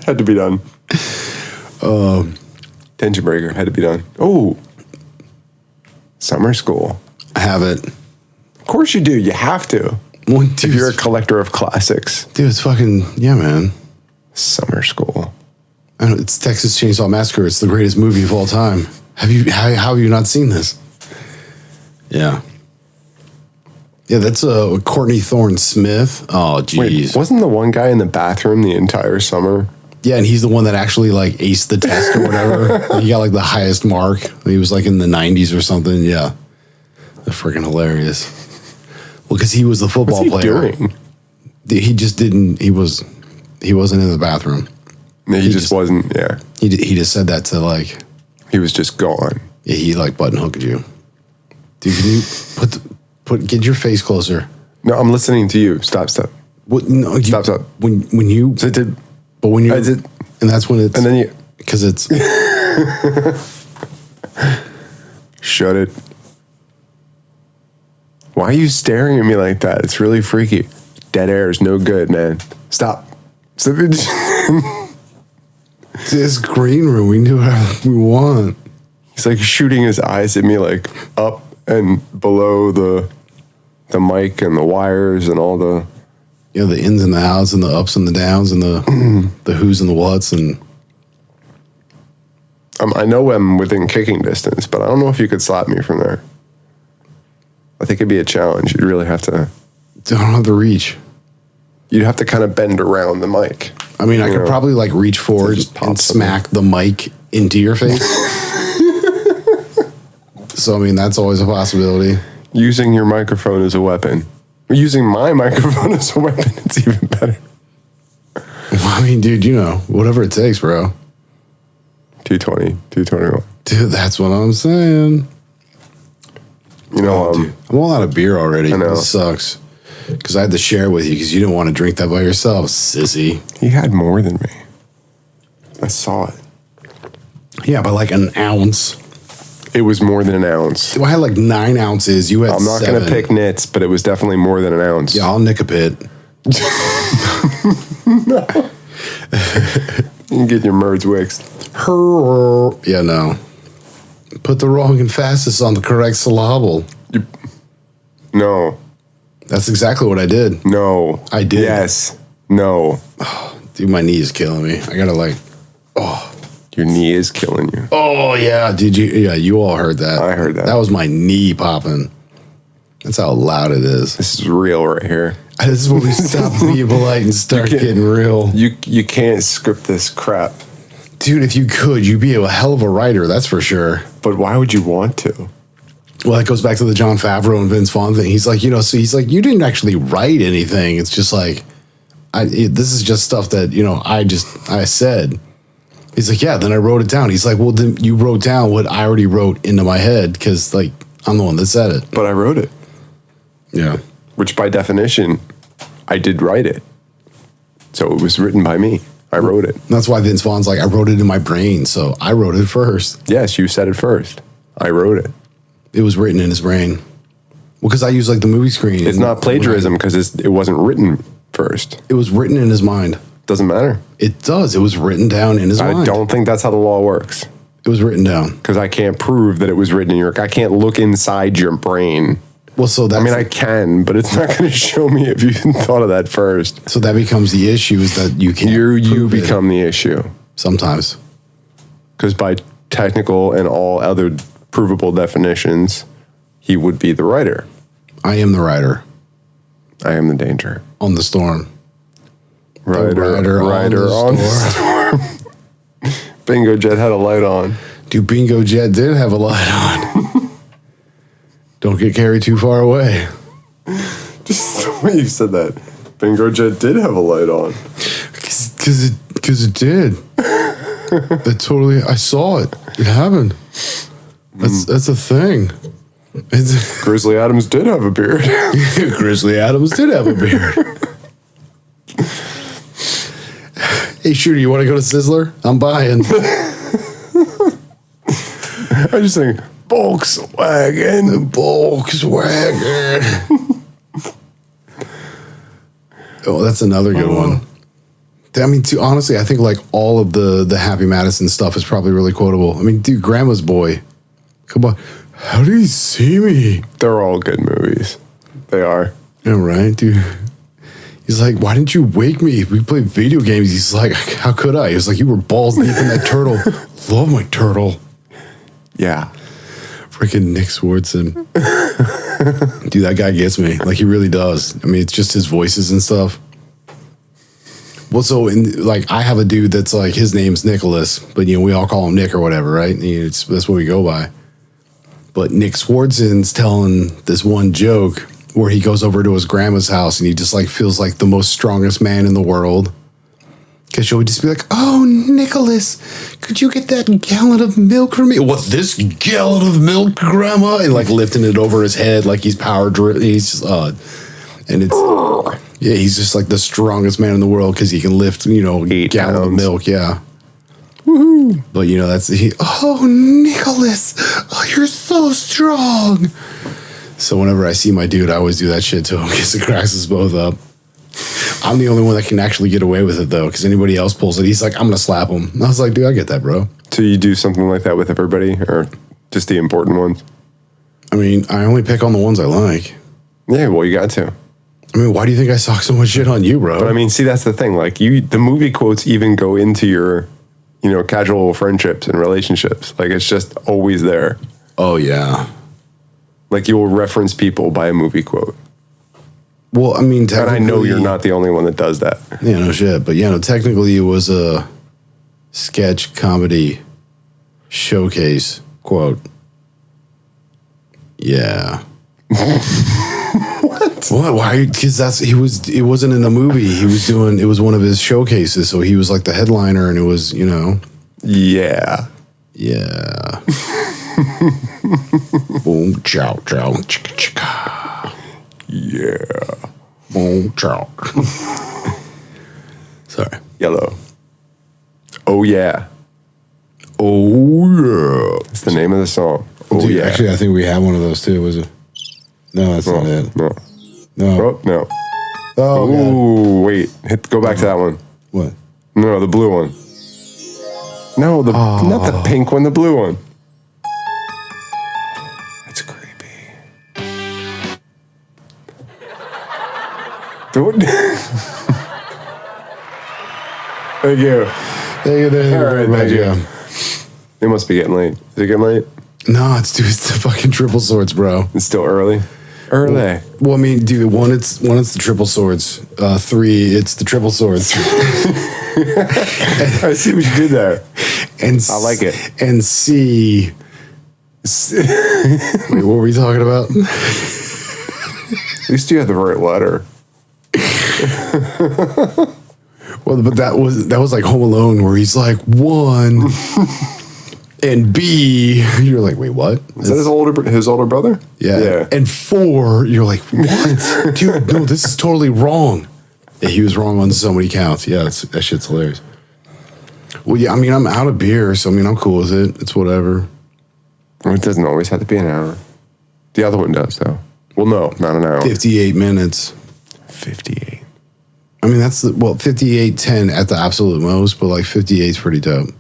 Had to be done. Tension breaker had to be done. Oh, summer school. I have it. Of course you do. You have to. Well, If dude, you're a collector of classics. dude, it's fucking yeah, man. Summer school. I know, it's Texas Chainsaw Massacre. It's the greatest movie of all time. How have you not seen this? Yeah. Yeah, that's Courtney Thorne Smith. Oh, Wait, jeez. wasn't the one guy in the bathroom the entire summer? Yeah, and he's the one that actually like aced the test or whatever. He got like the highest mark. He was like in the 90s or something. Yeah, that's freaking hilarious. Well, because he was the football What's he player. doing? He just didn't. He wasn't in the bathroom. No, he just wasn't. Yeah, He just said that to like. he was just gone. Yeah, he like button hooked you. Dude, can you get your face closer? No, I'm listening to you. Stop. What? No, Stop. When you. So did, But when you. I did, And that's when it's. and then you Because it's. shut it. Why are you staring at me like that? It's really freaky. Dead air is no good, man. Stop. This green room, we do whatever we want. He's like shooting his eyes at me, like up and below the mic and the wires and all the. The ins and the outs and the ups and the downs and the who's and the whats and. I know I'm within kicking distance, but I don't know if you could slap me from there. I think it'd be a challenge. You'd really have to. I don't have the reach. You'd have to kind of bend around the mic. I mean, I could know, probably like reach forward just pop and something. smack the mic into your face. So, I mean, that's always a possibility. Using your microphone as a weapon. Using my microphone as a weapon, it's even better. Well, I mean, dude, whatever it takes, bro. 220, 221. Dude, that's what I'm saying. You know, Dude, I'm all out of beer already. I know. This sucks. Because I had to share with you because you didn't want to drink that by yourself, sissy. he had more than me. I saw it. Yeah, by like an ounce. It was more than an ounce. I had like 9 ounces. You had I'm not going to pick nits, but it was definitely more than an ounce. Yeah, I'll nick a pit. You can get your merds wixed. Yeah, no. Put the wrong emphasis on the correct syllable. No. That's exactly what I did. No. I did. Yes. No. Dude, my knee is killing me. I gotta like, Your knee is killing you. oh yeah. Did you? Yeah, you all heard that. I heard that. That was my knee popping. That's how loud it is. This is real right here. This is when we stop being polite and start getting real. You can't script this crap. Dude, if you could, you'd be a hell of a writer, that's for sure. But why would you want to? Well, that goes back to the Jon Favreau and Vince Vaughn thing. He's like, you know, so he's like, you didn't actually write anything. It's just like, this is just stuff that, you know, I said. He's like, yeah, then I wrote it down. He's like, well, then you wrote down what I already wrote into my head because, like, I'm the one that said it. But I wrote it. Yeah. Which by definition, I did write it. So it was written by me. I wrote it. That's why Vince Vaughn's like, I wrote it in my brain, so I wrote it first. Yes, you said it first. I wrote it. It was written in his brain. Well, because I use like the movie screen. It's not plagiarism because it wasn't written first. It was written in his mind. Doesn't matter. It does. It was written down in his mind. I don't think that's how the law works. It was written down. Because I can't prove that it was written in your... I can't look inside your brain. Well, so that's... I mean, I can, but it's not going to show me if you thought of that first. So that becomes the issue is that you can't... You become the issue. Sometimes. Because by technical and all other provable definitions, he would be the writer. I am the writer. I am the danger. On the storm. Rider on the storm. Bingo Jet had a light on. Dude, Bingo Jet did have a light on. Don't get carried too far away. Just the way you said that. Bingo Jet did have a light on. Because it did. It totally, I saw it. It happened. That's a thing. Grizzly Adams did have a beard. Grizzly Adams did have a beard. Hey, Shooter, you want to go to Sizzler? I'm buying. I just think Volkswagen. Oh, that's another good one. I mean, honestly, I think like all of the Happy Madison stuff is probably really quotable. I mean, dude, Grandma's Boy. Come on. How do you see me? They're all good movies. They are. Yeah, right, dude. He's like, why didn't you wake me? We played video games. He's like, how could I? He was like, you were balls deep in that turtle. Love my turtle. Yeah. Freaking Nick Swardson. Dude, that guy gets me. Like, he really does. I mean, it's just his voices and stuff. Well, so, I have a dude that's like, his name's Nicholas, but, you know, we all call him Nick or whatever, right? That's what we go by. But Nick Swardson's telling this one joke where he goes over to his grandma's house and he just like feels like the most strongest man in the world. Because she'll just be like, oh, Nicholas, could you get that gallon of milk for me? What, this gallon of milk, Grandma? And like lifting it over his head like he's power driven. He's just, and it's, yeah, he's just like the strongest man in the world because he can lift, you know, 8 gallon pounds. of milk. Yeah. Woohoo. But, you know, oh, Nicholas, oh, you're so strong. So whenever I see my dude, I always do that shit to him because it cracks us both up. I'm the only one that can actually get away with it, though, because anybody else pulls it, he's like, I'm going to slap him. And I was like, dude, I get that, bro. So you do something like that with everybody or just the important ones? I mean, I only pick on the ones I like. Yeah, well, you got to. I mean, why do you think I sock so much shit on you, bro? But I mean, see, that's the thing. Like, the movie quotes even go into your, you know, casual friendships and relationships. Like, it's just always there. Oh, yeah. Like, you will reference people by a movie quote. Well, I mean, and I know you're not the only one that does that. Yeah, no shit. But, yeah, no, technically it was a sketch comedy showcase quote. Yeah. What? Why? Because it wasn't in a movie. It was one of his showcases. So he was like the headliner and it was, you know. Yeah. Yeah. Boom, chow, chow, chicka, chicka. Yeah. Boom, chow. Sorry. Yellow. Oh, yeah. Oh, yeah. It's the name of the song. Oh, Dude, yeah. Actually, I think we have one of those too. Was it? No, that's not it. No. No. Oh, no. Oh, Ooh, wait. Go back to that one. What? No, the blue one. No, not the pink one, the blue one. That's creepy. Don't. Thank you. All right, thank you. It must be getting late. Is it getting late? No, it's the fucking triple swords, bro. It's still early. Early. Well, I mean, dude, one it's the triple swords. Three, it's the triple swords. I see what you did there. And I like it. And C. Wait, what were we talking about? At least you had the right letter. Well, but that was like Home Alone, where he's like 1 and B. You're like, wait, what? Is that his older brother? Yeah. And 4. You're like, what, dude? No, this is totally wrong. Yeah, he was wrong on so many counts. Yeah, that shit's hilarious. Well, yeah, I mean, I'm out of beer, so I mean, I'm cool with it. It's whatever. Well, it doesn't always have to be an hour. The other one does, though. Well, no, not an hour. 58 minutes. 58. I mean, that's 58:10 at the absolute most, but like 58 is pretty dope.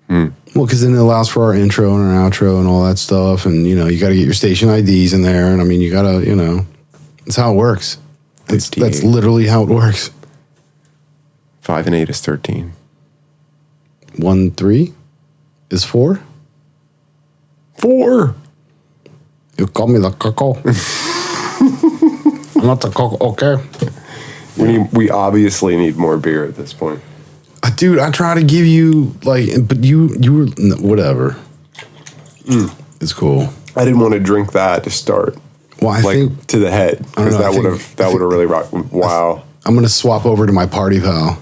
Well, because then it allows for our intro and our outro and all that stuff, and you know, you got to get your station IDs in there, and I mean, you got to, you know, that's how it works. That's literally how it works. 5 and 8 is 13. 1, 3 is 4. 4. You call me the coco. I'm not the coco. Okay. We obviously need more beer at this point. Dude, I try to give you like, but you were whatever. It's cool. I didn't want to drink that to start. Well, I think to the head, because that would have really rocked. Wow. I'm gonna swap over to my party pal.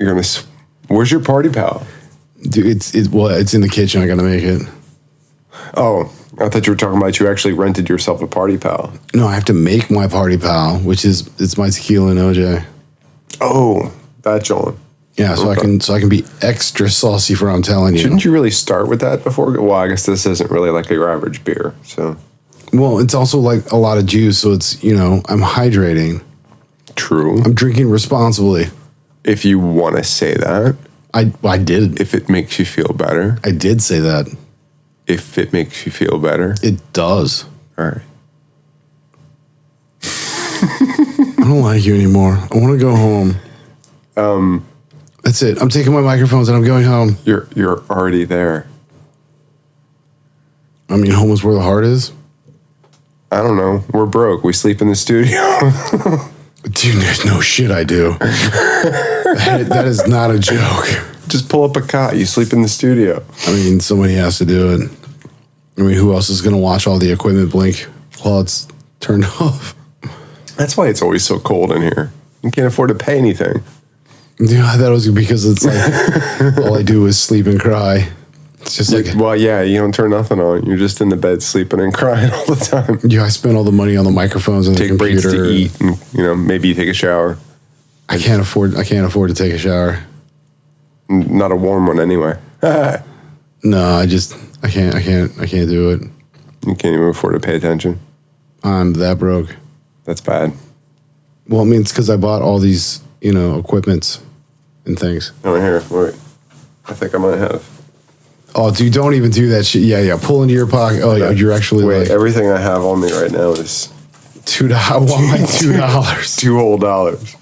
You're gonna. Where's your party pal? Dude, it's in the kitchen. I gotta make it. Oh, I thought you were talking about you actually rented yourself a party pal. No, I have to make my party pal, it's my tequila and OJ. Oh, that John. Yeah, so okay. I can be extra saucy for what I'm telling you. Shouldn't you really start with that before? Well, I guess this isn't really like your average beer, so. Well, it's also like a lot of juice, so it's, you know, I'm hydrating. True. I'm drinking responsibly. If you want to say that. I did. If it makes you feel better. I did say that. If it makes you feel better. It does. All right. I don't like you anymore. I want to go home. That's it. I'm taking my microphones and I'm going home. You're already there. I mean, home is where the heart is. I don't know. We're broke. We sleep in the studio. Dude, there's no shit I do. That is not a joke. Just pull up a cot. You sleep in the studio. I mean, somebody has to do it. I mean, who else is going to watch all the equipment blink while it's turned off? That's why it's always so cold in here. You can't afford to pay anything. Yeah, I thought it was because it's like all I do is sleep and cry. It's just like, well, yeah, you don't turn nothing on. You're just in the bed sleeping and crying all the time. Yeah, I spend all the money on the microphones and take the computer. Take breaks to eat, and maybe you take a shower. I can't afford to take a shower. Not a warm one, anyway. No, I can't do it. You can't even afford to pay attention. I'm that broke. That's bad. Well, I mean, it's because I bought all these, equipments and things. Oh, here, wait. I think I might have. Oh, dude, don't even do that shit. Yeah. Pull into your pocket. Oh, yeah, you're actually wait. Everything I have on me right now is $2. I want my $2. $2 whole dollars.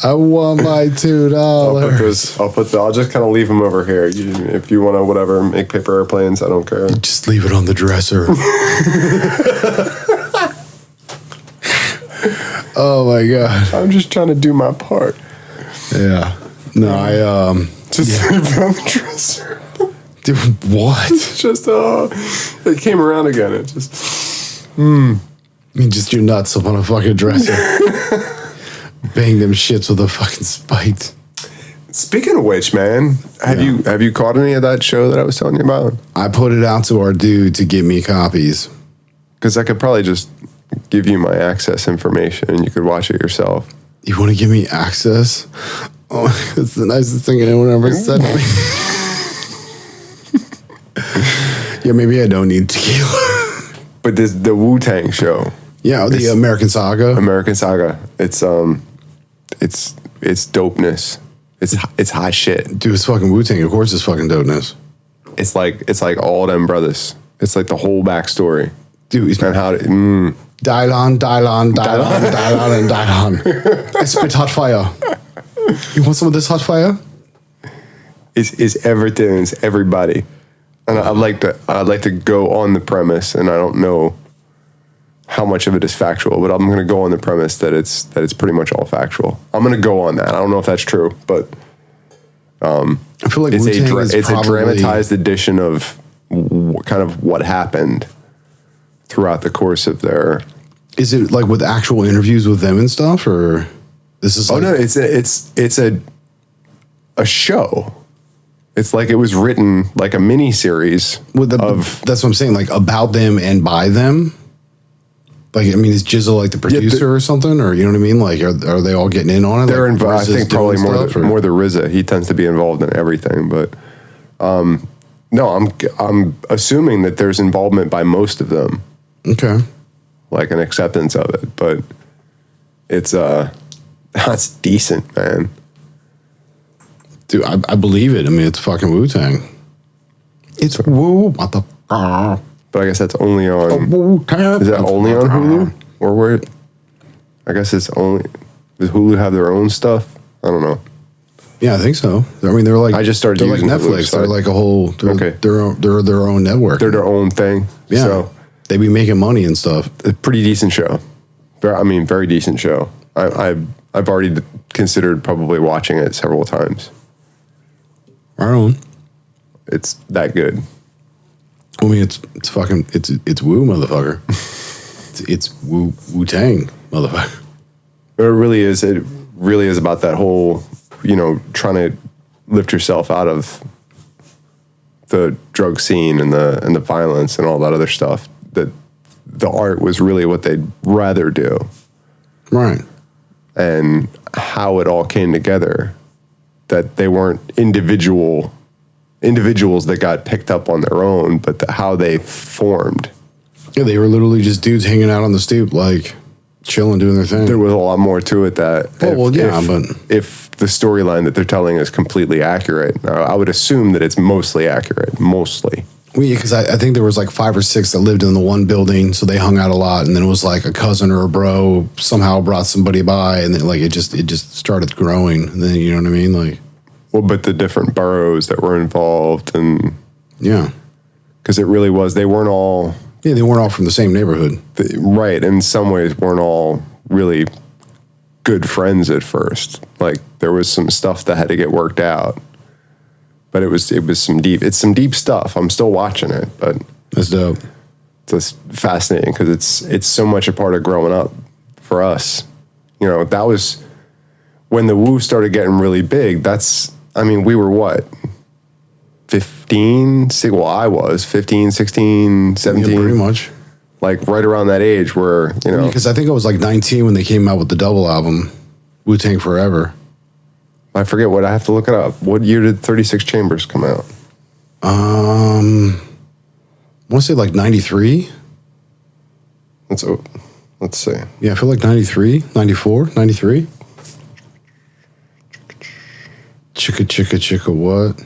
I want my $2. I'll just kind of leave them over here. If you want to, whatever, make paper airplanes, I don't care. Just leave it on the dresser. Oh my god! I'm just trying to do my part. Yeah. No, I just leave it on the dresser. Dude, what? It's just it came around again. It just just your nuts up on a fucking dresser. Bang them shits with a fucking spike. Speaking of which, man, have you caught any of that show that I was telling you about? I put it out to our dude to give me copies. Because I could probably just give you my access information and you could watch it yourself. You want to give me access? Oh, that's the nicest thing anyone ever said to me. Yeah, maybe I don't need tequila. But this the Wu-Tang show. Yeah, the American Saga. American Saga. It's dopeness. It's hot shit. Dude, it's fucking Wu-Tang. Of course it's fucking dopeness. It's like all them brothers. It's like the whole backstory. Dude, and how Tellin, Tellin, Tellin, Tellin, and Tellin. I spit hot fire. You want some of this hot fire? Is everything's everybody, and I'd like to go on the premise, and I don't know how much of it is factual, but I'm going to go on the premise that it's pretty much all factual. I'm going to go on that. I don't know if that's true, but I feel like it's Wu-Tang a dramatized edition of kind of what happened throughout the course of their. Is it like with actual interviews with them and stuff, or this is? Oh no, it's a show. It's like it was written like a mini series that's what I'm saying, like about them and by them. Like, I mean, is Jizzle like the producer or something, or you know what I mean? Like, are they all getting in on it? They're like, involved. I think probably more the RZA. He tends to be involved in everything, but no, I'm assuming that there's involvement by most of them. Okay, like an acceptance of it, but it's that's decent, man. Dude, I believe it. I mean, it's fucking Wu-Tang. It's Wu. What the? But I guess that's only on. Is that only on Hulu, or where? I guess it's only. Does Hulu have their own stuff? I don't know. Yeah, I think so. I mean, they're like. I just started they're using like Netflix. Hulu, so they're like a whole. They're their own network. They're their own thing. Yeah. So they be making money and stuff. a pretty decent show. Very decent show. I've already considered probably watching it several times. Right on. It's that good. I mean, it's fucking it's Wu, motherfucker. it's Wu-Tang, motherfucker. It really is. It really is about that whole, trying to lift yourself out of the drug scene and the violence and all that other stuff. That the art was really what they'd rather do. Right. And how it all came together. That they weren't individuals that got picked up on their own, but how they formed. Yeah, they were literally just dudes hanging out on the stoop, like chilling, doing their thing. There was a lot more to it that if the storyline that they're telling is completely accurate, I would assume that it's mostly accurate. Mostly. Well, yeah, because I think there was like 5 or 6 that lived in the one building, so they hung out a lot, and then it was like a cousin or a bro somehow brought somebody by, and then like it just started growing. And then you know what I mean, like. Well, but the different boroughs that were involved, and yeah, because it really was, they weren't all. Yeah, they weren't all from the same neighborhood, right? In some ways, weren't all really good friends at first. Like there was some stuff that had to get worked out. But it was some deep stuff. I'm still watching it, but that's dope. It's just fascinating because it's so much a part of growing up for us. That was when the Wu started getting really big. We were what? 15? Well, I was 15, 16, 17. Yeah, pretty much. Like right around that age where, Because I think I was like 19 when they came out with the double album, Wu-Tang Forever. I forget I have to look it up. What year did 36 Chambers come out? I want to say like 93. Let's see. Yeah, I feel like 93, 94, 93. Chicka what?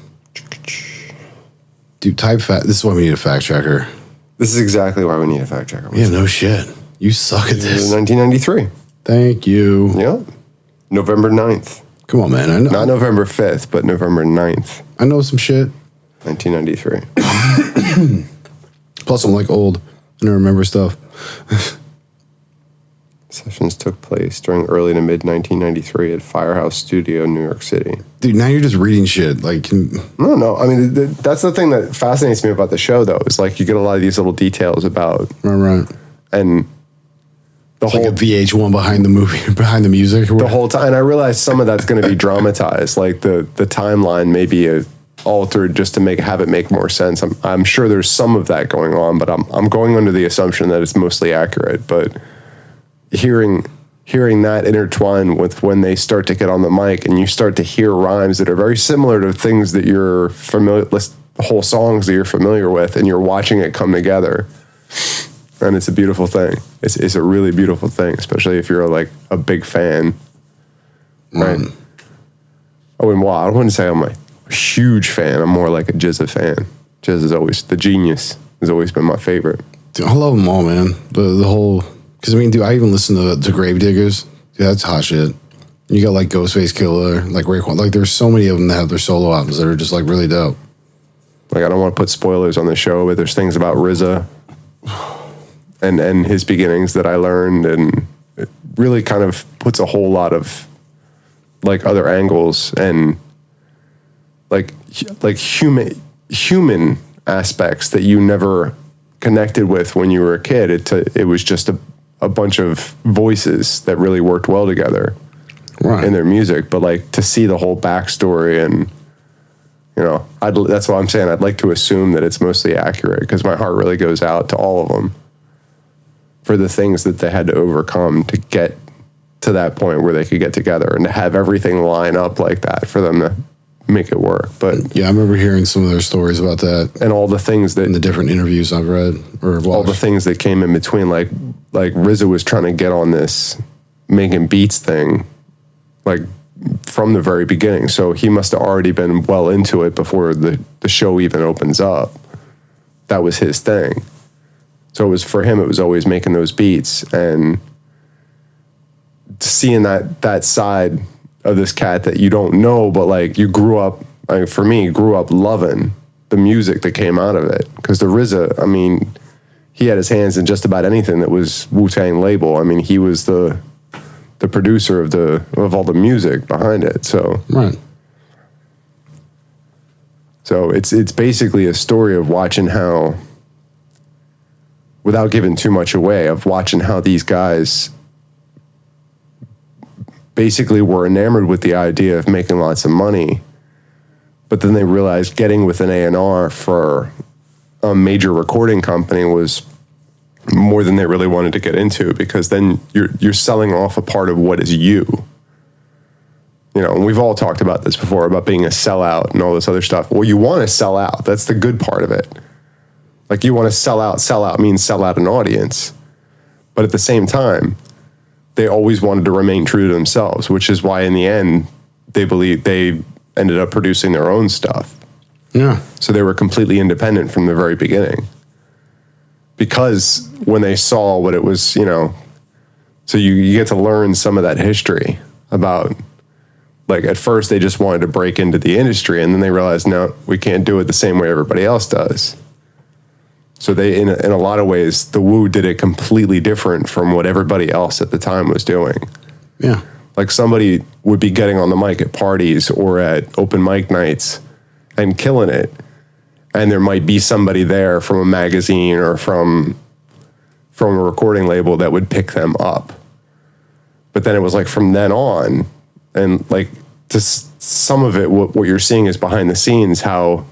Dude, this is why we need a fact checker. This is exactly why we need a fact checker. Yeah, no shit. You suck at this. 1993. Thank you. Yeah. November 9th. Come on, man. I know. Not November 5th, but November 9th. I know some shit. 1993. Plus, I'm like old. I don't remember stuff. Sessions took place during early to mid 1993 at Firehouse Studio, New York City. Dude, now you're just reading shit. Like, no. I mean, that's the thing that fascinates me about the show, though. Is like you get a lot of these little details about right, and the whole like a VH1 behind the movie, behind the music. The whole time, and I realize some of that's going to be dramatized. Like the timeline may be altered just to have it make more sense. I'm sure there's some of that going on, but I'm going under the assumption that it's mostly accurate. But hearing that intertwined with when they start to get on the mic and you start to hear rhymes that are very similar to things that you're familiar with, whole songs that you're familiar with, and you're watching it come together. And it's a beautiful thing. It's a really beautiful thing, especially if you're like a big fan. Right. I wouldn't say I'm a huge fan. I'm more like a Jizza fan. Jizza is always, the genius has always been my favorite. Dude, I love them all, man. The whole Because I mean, dude, I even listen to Gravediggers. Dude, that's hot shit. You got like Ghostface Killer, like Raekwon. Like there's so many of them that have their solo albums that are just like really dope. Like I don't want to put spoilers on the show, but there's things about RZA and his beginnings that I learned, and it really kind of puts a whole lot of like other angles and like human aspects that you never connected with when you were a kid. It was just a bunch of voices that really worked well together in their music. But like to see the whole backstory, and that's what I'm saying. I'd like to assume that it's mostly accurate, because my heart really goes out to all of them for the things that they had to overcome to get to that point where they could get together, and to have everything line up like that for them to make it work. But yeah, I remember hearing some of their stories about that, and all the things that in the different interviews I've read or watched. All the things that came in between, like RZA was trying to get on this making beats thing, like from the very beginning. So he must have already been well into it before the show even opens up. That was his thing. So it was, for him, it was always making those beats, and seeing that side of this cat that you don't know, but like you grew up, like for me, grew up loving the music that came out of it. Because the RZA, I mean, he had his hands in just about anything that was Wu-Tang label. I mean, he was the producer of all the music behind it. So right. So it's basically a story of watching how, without giving too much away, of watching how these guys basically were enamored with the idea of making lots of money, but then they realized getting with an A&R for a major recording company was more than they really wanted to get into, because then you're selling off a part of what is you. And we've all talked about this before, about being a sellout and all this other stuff. Well, you want to sell out. That's the good part of it. Like, you want to sell out. Sell out means sell out an audience. But at the same time, they always wanted to remain true to themselves, which is why in the end, they believe they ended up producing their own stuff. Yeah. So they were completely independent from the very beginning. Because when they saw what it was, so you get to learn some of that history about, like, at first they just wanted to break into the industry, and then they realized, no, we can't do it the same way everybody else does. So they, in a lot of ways, the Wu did it completely different from what everybody else at the time was doing. Yeah. Like, somebody would be getting on the mic at parties or at open mic nights and killing it, and there might be somebody there from a magazine or from a recording label that would pick them up. But then it was like from then on, and like just some of it, what you're seeing is behind the scenes, how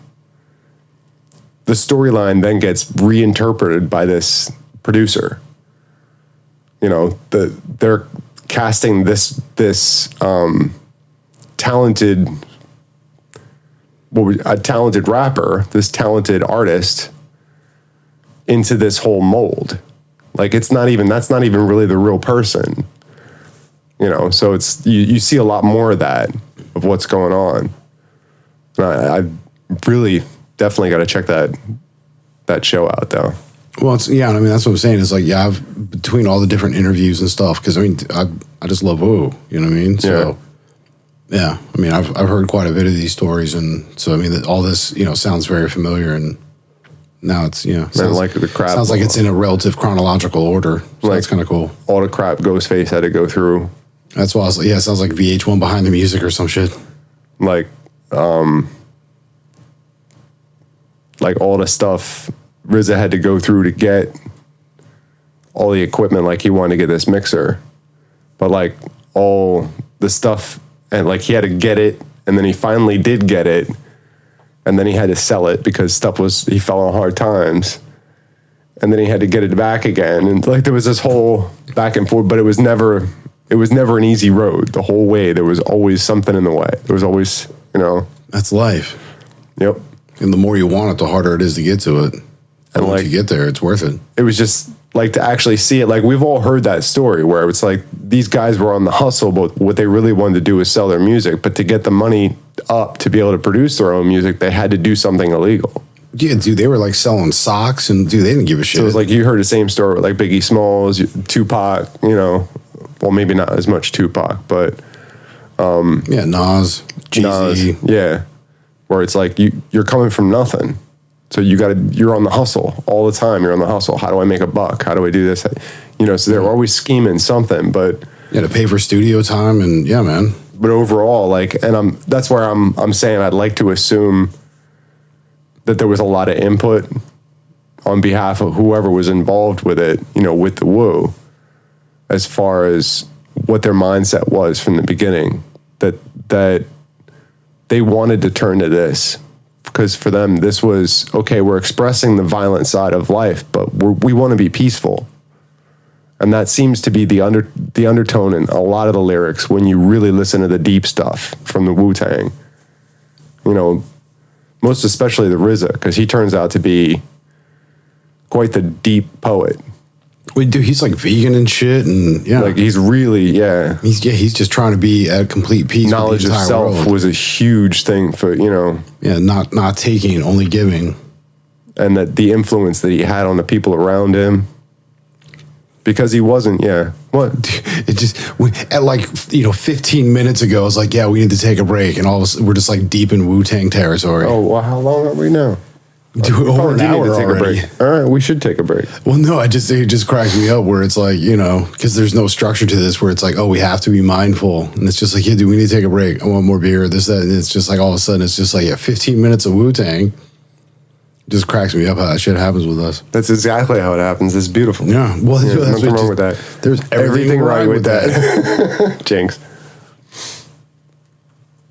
the storyline then gets reinterpreted by this producer. They're casting this talented, a talented rapper, this talented artist, into this whole mold. Like, that's not even really the real person. So it's, you see a lot more of that, of what's going on. I really definitely got to check that show out, though. Well, I mean, that's what I'm saying. It's like, between all the different interviews and stuff, because I mean, I just love Wu, you know what I mean? So, yeah, I mean, I've heard quite a bit of these stories, and so I mean, all this, sounds very familiar, and now it's, sounds like the crap. Sounds like it's in a relative chronological order. So like, that's kind of cool. All the crap Ghostface had to go through. That's why I was like, it sounds like VH1 Behind the Music or some shit. Like all the stuff RZA had to go through to get all the equipment. Like, he wanted to get this mixer, but like all the stuff, and like he had to get it, and then he finally did get it, and then he had to sell it because he fell on hard times, and then he had to get it back again, and like there was this whole back and forth, but it was never an easy road the whole way. There was always something in the way. There was always, That's life. Yep. And the more you want it, the harder it is to get to it. And once you get there, it's worth it. It was just like to actually see it. Like, we've all heard that story where it's like these guys were on the hustle, but what they really wanted to do was sell their music. But to get the money up to be able to produce their own music, they had to do something illegal. Yeah, dude, they were like selling socks, and dude, they didn't give a shit. So it was like you heard the same story with like Biggie Smalls, Tupac, you know, well maybe not as much Tupac, but yeah, Nas, Jeezy. yeah, where it's like you're coming from nothing, so you're on the hustle all the time. You're on the hustle. How do I make a buck? How do I do this? You know, so they're always scheming something, but to pay for studio time, and yeah, man. But overall, like, and that's where I'm saying I'd like to assume that there was a lot of input on behalf of whoever was involved with it, you know, with the Woo, as far as what their mindset was from the beginning, that they wanted to turn to this, because for them this was okay. We're expressing the violent side of life, but we want to be peaceful, and that seems to be the undertone in a lot of the lyrics when you really listen to the deep stuff from the Wu-Tang. You know, most especially the RZA, because he turns out to be quite the deep poet. Wait, dude, he's like vegan and shit, and yeah, like he's really he's just trying to be at complete peace. Knowledge with the of entire self world. was a huge thing for, you know. Yeah, not taking, only giving, And that the influence that he had on the people around him, because he wasn't. What? it just at like 15 minutes ago, I was like, yeah, we need to take a break, and all of a sudden we're just like deep in Wu-Tang territory. Oh, well, how long are we now? Dude, over an hour already. A break. All right, we should take a break. Well, no, it just cracks me up where it's like, because there's no structure to this, where it's like, oh, we have to be mindful. And it's just like, yeah, dude, we need to take a break. I want more beer, this, that. And it's just like all of a sudden, it's just like, 15 minutes of Wu-Tang. Just cracks me up how that shit happens with us. That's exactly how it happens. It's beautiful. Yeah. Well, that's nothing wrong with that. There's everything right with that. Jinx.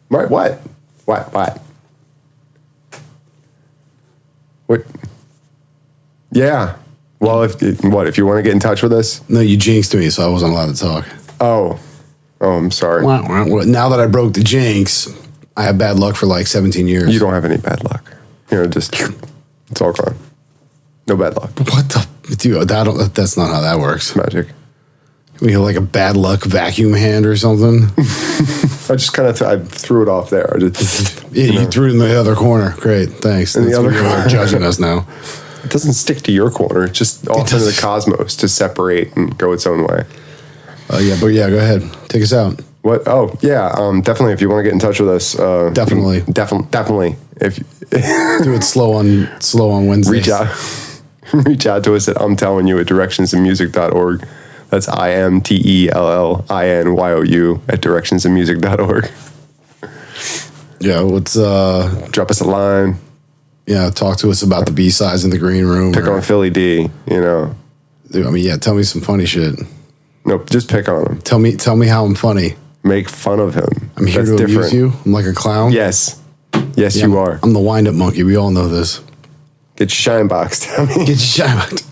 Right, what? What? Yeah. Well, if you want to get in touch with us? No, you jinxed me, so I wasn't allowed to talk. Oh, I'm sorry. Now that I broke the jinx, I have bad luck for like 17 years. You don't have any bad luck. Just it's all gone. No bad luck. What the dude? That's not how that works. Magic. We have like a bad luck vacuum hand or something. I just kind of I threw it off there. You threw it in the other corner. Great, thanks. In the other corner, judging us now. It doesn't stick to your corner. It's just off into the cosmos to separate and go its own way. Go ahead. Take us out. What? Oh, yeah. Definitely. If you want to get in touch with us, definitely. If do it slow on Wednesdays. Reach out to us at directionsandmusic.org. That's IMTELLINYOU at directionsandmusic.org. Yeah, drop us a line. Yeah, talk to us about the B-sides in the Green Room. Pick on Philly D, Dude, tell me some funny shit. Nope, just pick on him. Tell me how I'm funny. Make fun of him. I'm here to amuse you. I'm like a clown. Yes, you are. I'm the wind-up monkey. We all know this. Get your shine boxed. Get your shine boxed.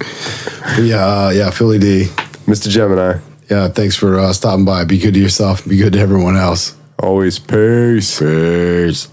Yeah, Philly D. Mr. Gemini. Yeah, thanks for stopping by. Be good to yourself. Be good to everyone else. Always peace. Peace.